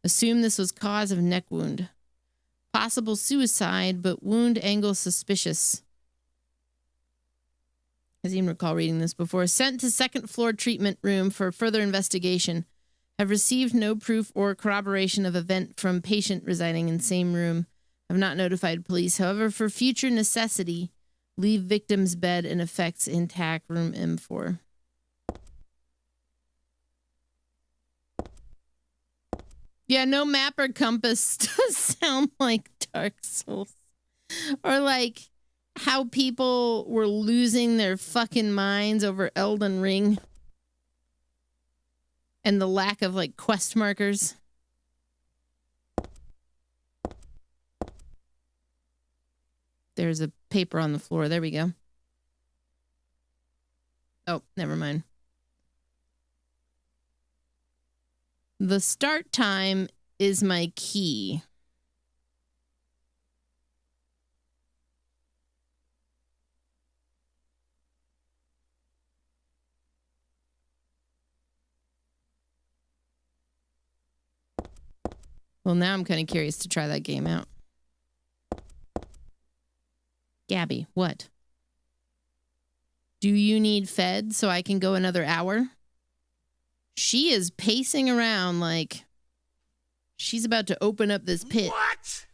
Assumed this was cause of neck wound. Possible suicide, but wound angle suspicious. I seem to recall reading this before. Sent to second floor treatment room for further investigation. Have received no proof or corroboration of event from patient residing in same room. Have not notified police. However, for future necessity, leave victim's bed and effects intact, room M4. Yeah, no map or compass does sound like Dark Souls. Or like how people were losing their fucking minds over Elden Ring. And the lack of, like, quest markers. There's a paper on the floor. There we go. Oh, never mind. The start time is my key. Well, now I'm kind of curious to try that game out. Gabby, what? Do you need fed so I can go another hour? She is pacing around like she's about to open up this pit. What?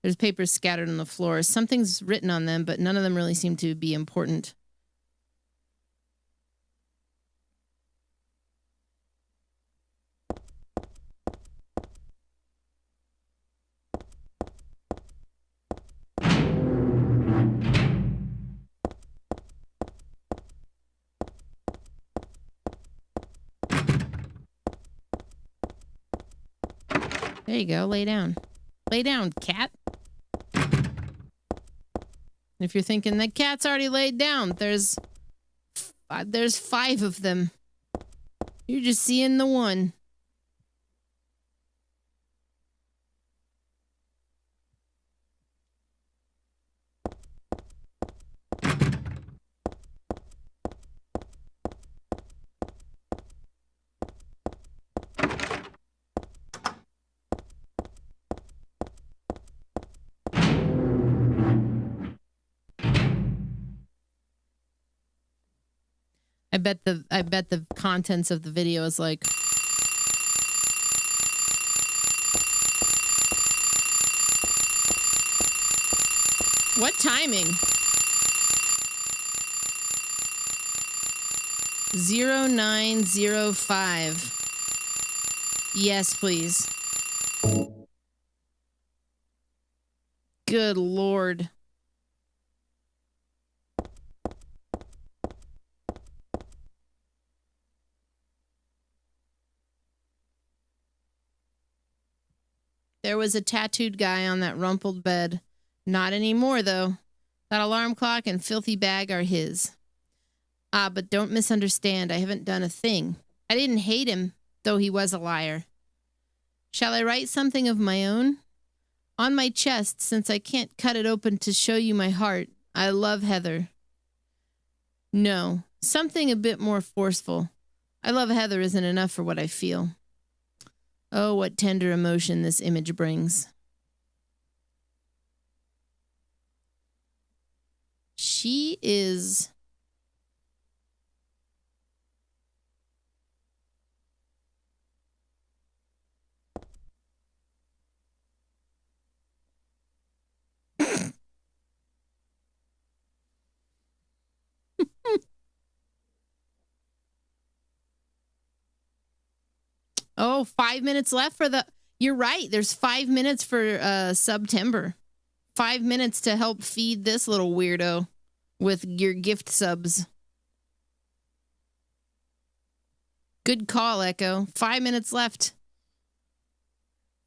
There's papers scattered on the floor. Something's written on them, but none of them really seem to be important. There you go. Lay down. Lay down, cat. If you're thinking that cat's already laid down, there's 5 of them. You're just seeing the one. I bet the contents of the video is like, what timing? 0905. Yes, please. Good Lord. There was a tattooed guy on that rumpled bed. Not anymore, though. That alarm clock and filthy bag are his. Ah, but don't misunderstand. I haven't done a thing. I didn't hate him, though he was a liar. Shall I write something of my own? On my chest, since I can't cut it open to show you my heart, I love Heather. No, something a bit more forceful. I love Heather isn't enough for what I feel. Oh, what tender emotion this image brings. She is Oh, 5 minutes left for the... You're right. There's 5 minutes for September. 5 minutes to help feed this little weirdo with your gift subs. Good call, Echo. 5 minutes left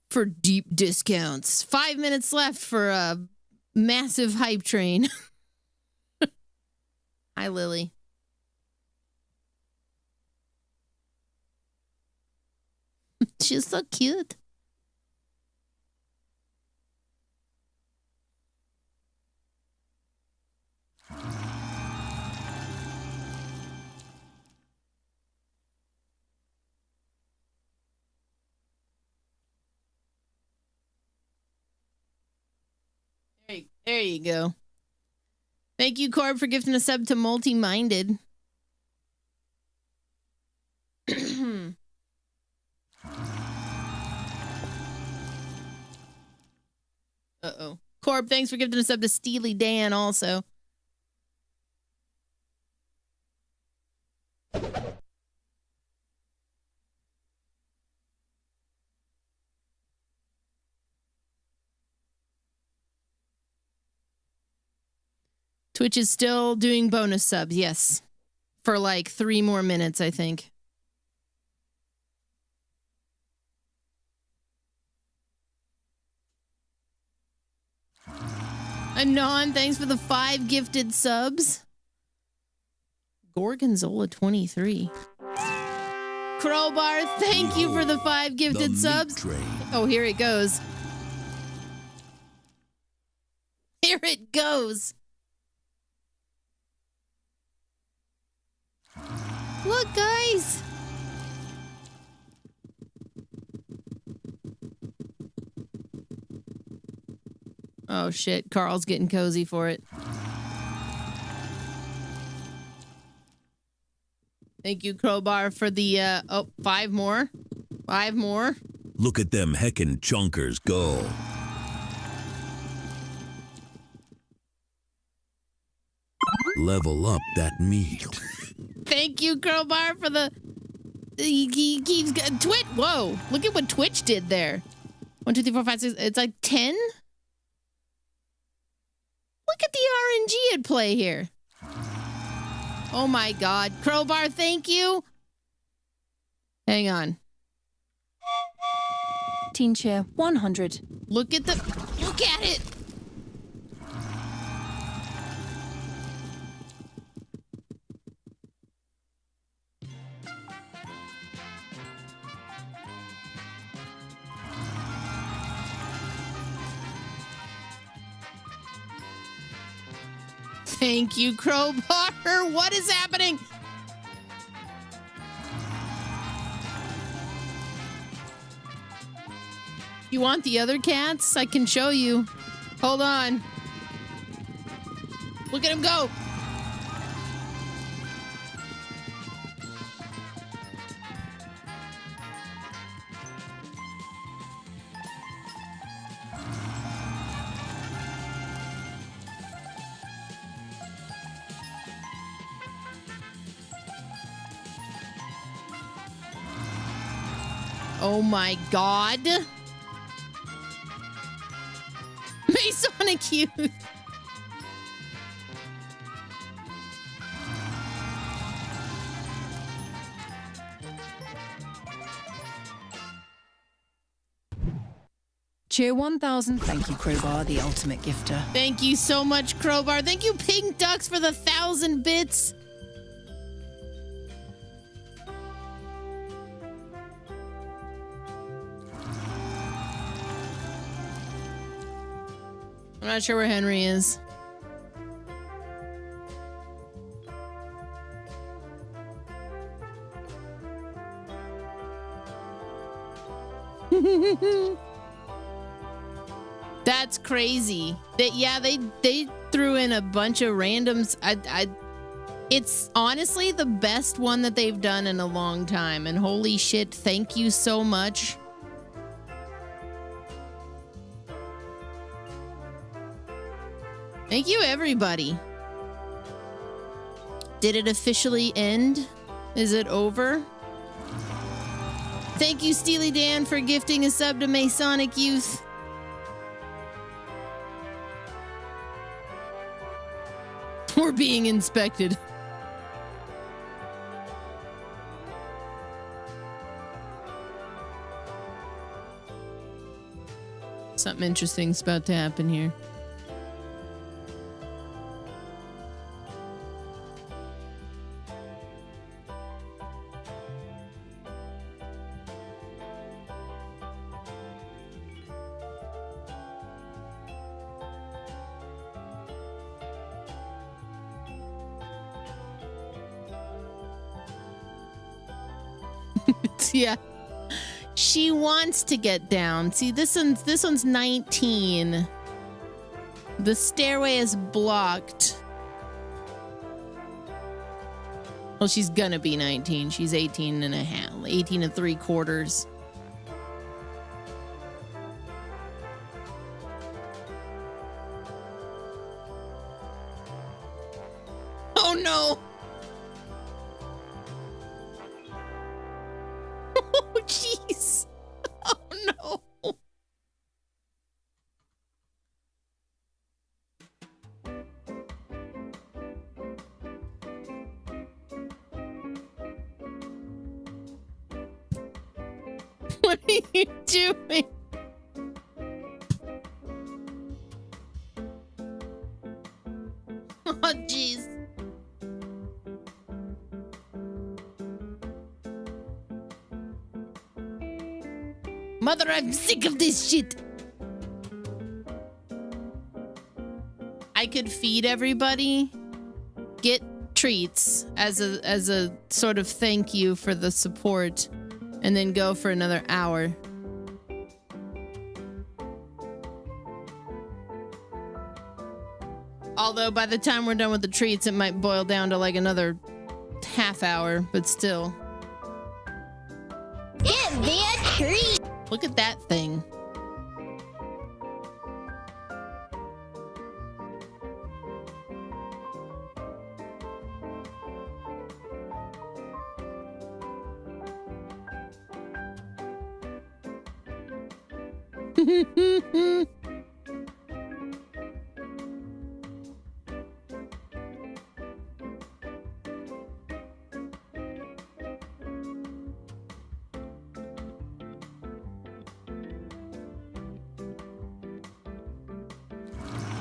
for deep discounts. 5 minutes left for a massive hype train. Hi, Lily. She's so cute. There you go. Thank you, Corb, for gifting a sub to Multi-Minded. Uh-oh. Corb, thanks for gifting a sub to Steely Dan also. Twitch is still doing bonus subs, yes. For like 3 more minutes, I think. Anon, thanks for the 5 gifted subs. Gorgonzola 23. Crowbar, thank you for the 5 gifted subs. Oh, here it goes. Here it goes. Look, guys. Oh, shit. Carl's getting cozy for it. Thank you, Crowbar, for the, 5 more. 5 more. Look at them heckin' chunkers go. Level up that meat. Thank you, Crowbar, for the... He keeps... Twitch... Whoa. Look at what Twitch did there. 1, 2, 3, 4, 5, 6... It's like 10? Look at the RNG at play here. Oh, my God. Crowbar, thank you. Hang on. Teen Cheer 100. Look at the... Look at it. Thank you, Crowbar. What is happening? You want the other cats? I can show you. Hold on. Look at him go. Oh my God. Masonic Youth. Cheer 1000. Thank you, Crowbar, the ultimate gifter. Thank you so much, Crowbar. Thank you, Pink Ducks, for the 1,000 bits. I'm not sure where Henry is. That's crazy. They threw in a bunch of randoms. It's honestly the best one that they've done in a long time. And holy shit, thank you so much. Thank you, everybody. Did it officially end? Is it over? Thank you, Steely Dan, for gifting a sub to Masonic Youth. We're being inspected. Something interesting's about to happen here. Yeah. She wants to get down. See, this one's 19. The stairway is blocked. Well, she's gonna be 19. She's 18 and a half, 18 and 3/4. Oh no. Oh, jeez. Oh, no. What are you doing? Oh, jeez. Mother, I'm sick of this shit. I could feed everybody, get treats as a sort of thank you for the support, and then go for another hour. Although by the time we're done with the treats, it might boil down to like another half hour, but still. Give me a treat! Look at that thing.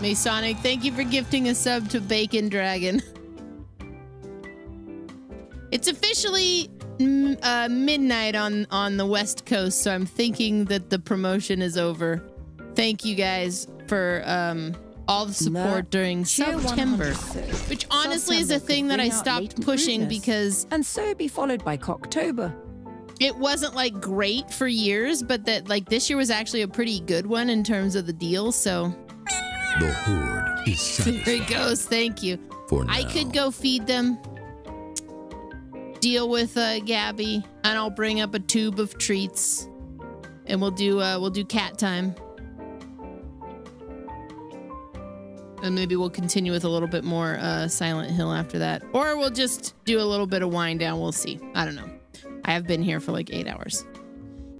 Masonic, thank you for gifting a sub to Bacon Dragon. It's officially midnight on the West Coast, so I'm thinking that the promotion is over. Thank you guys for all the support during September, which honestly is a thing that I stopped pushing because... And so be followed by Cocktober. It wasn't like great for years, but that like this year was actually a pretty good one in terms of the deal, so... The horde is satisfied. There it goes. Thank you. For now. I could go feed them, deal with Gabby, and I'll bring up a tube of treats, and we'll do cat time, and maybe we'll continue with a little bit more Silent Hill after that, or we'll just do a little bit of wind down. We'll see. I don't know. I have been here for like 8 hours.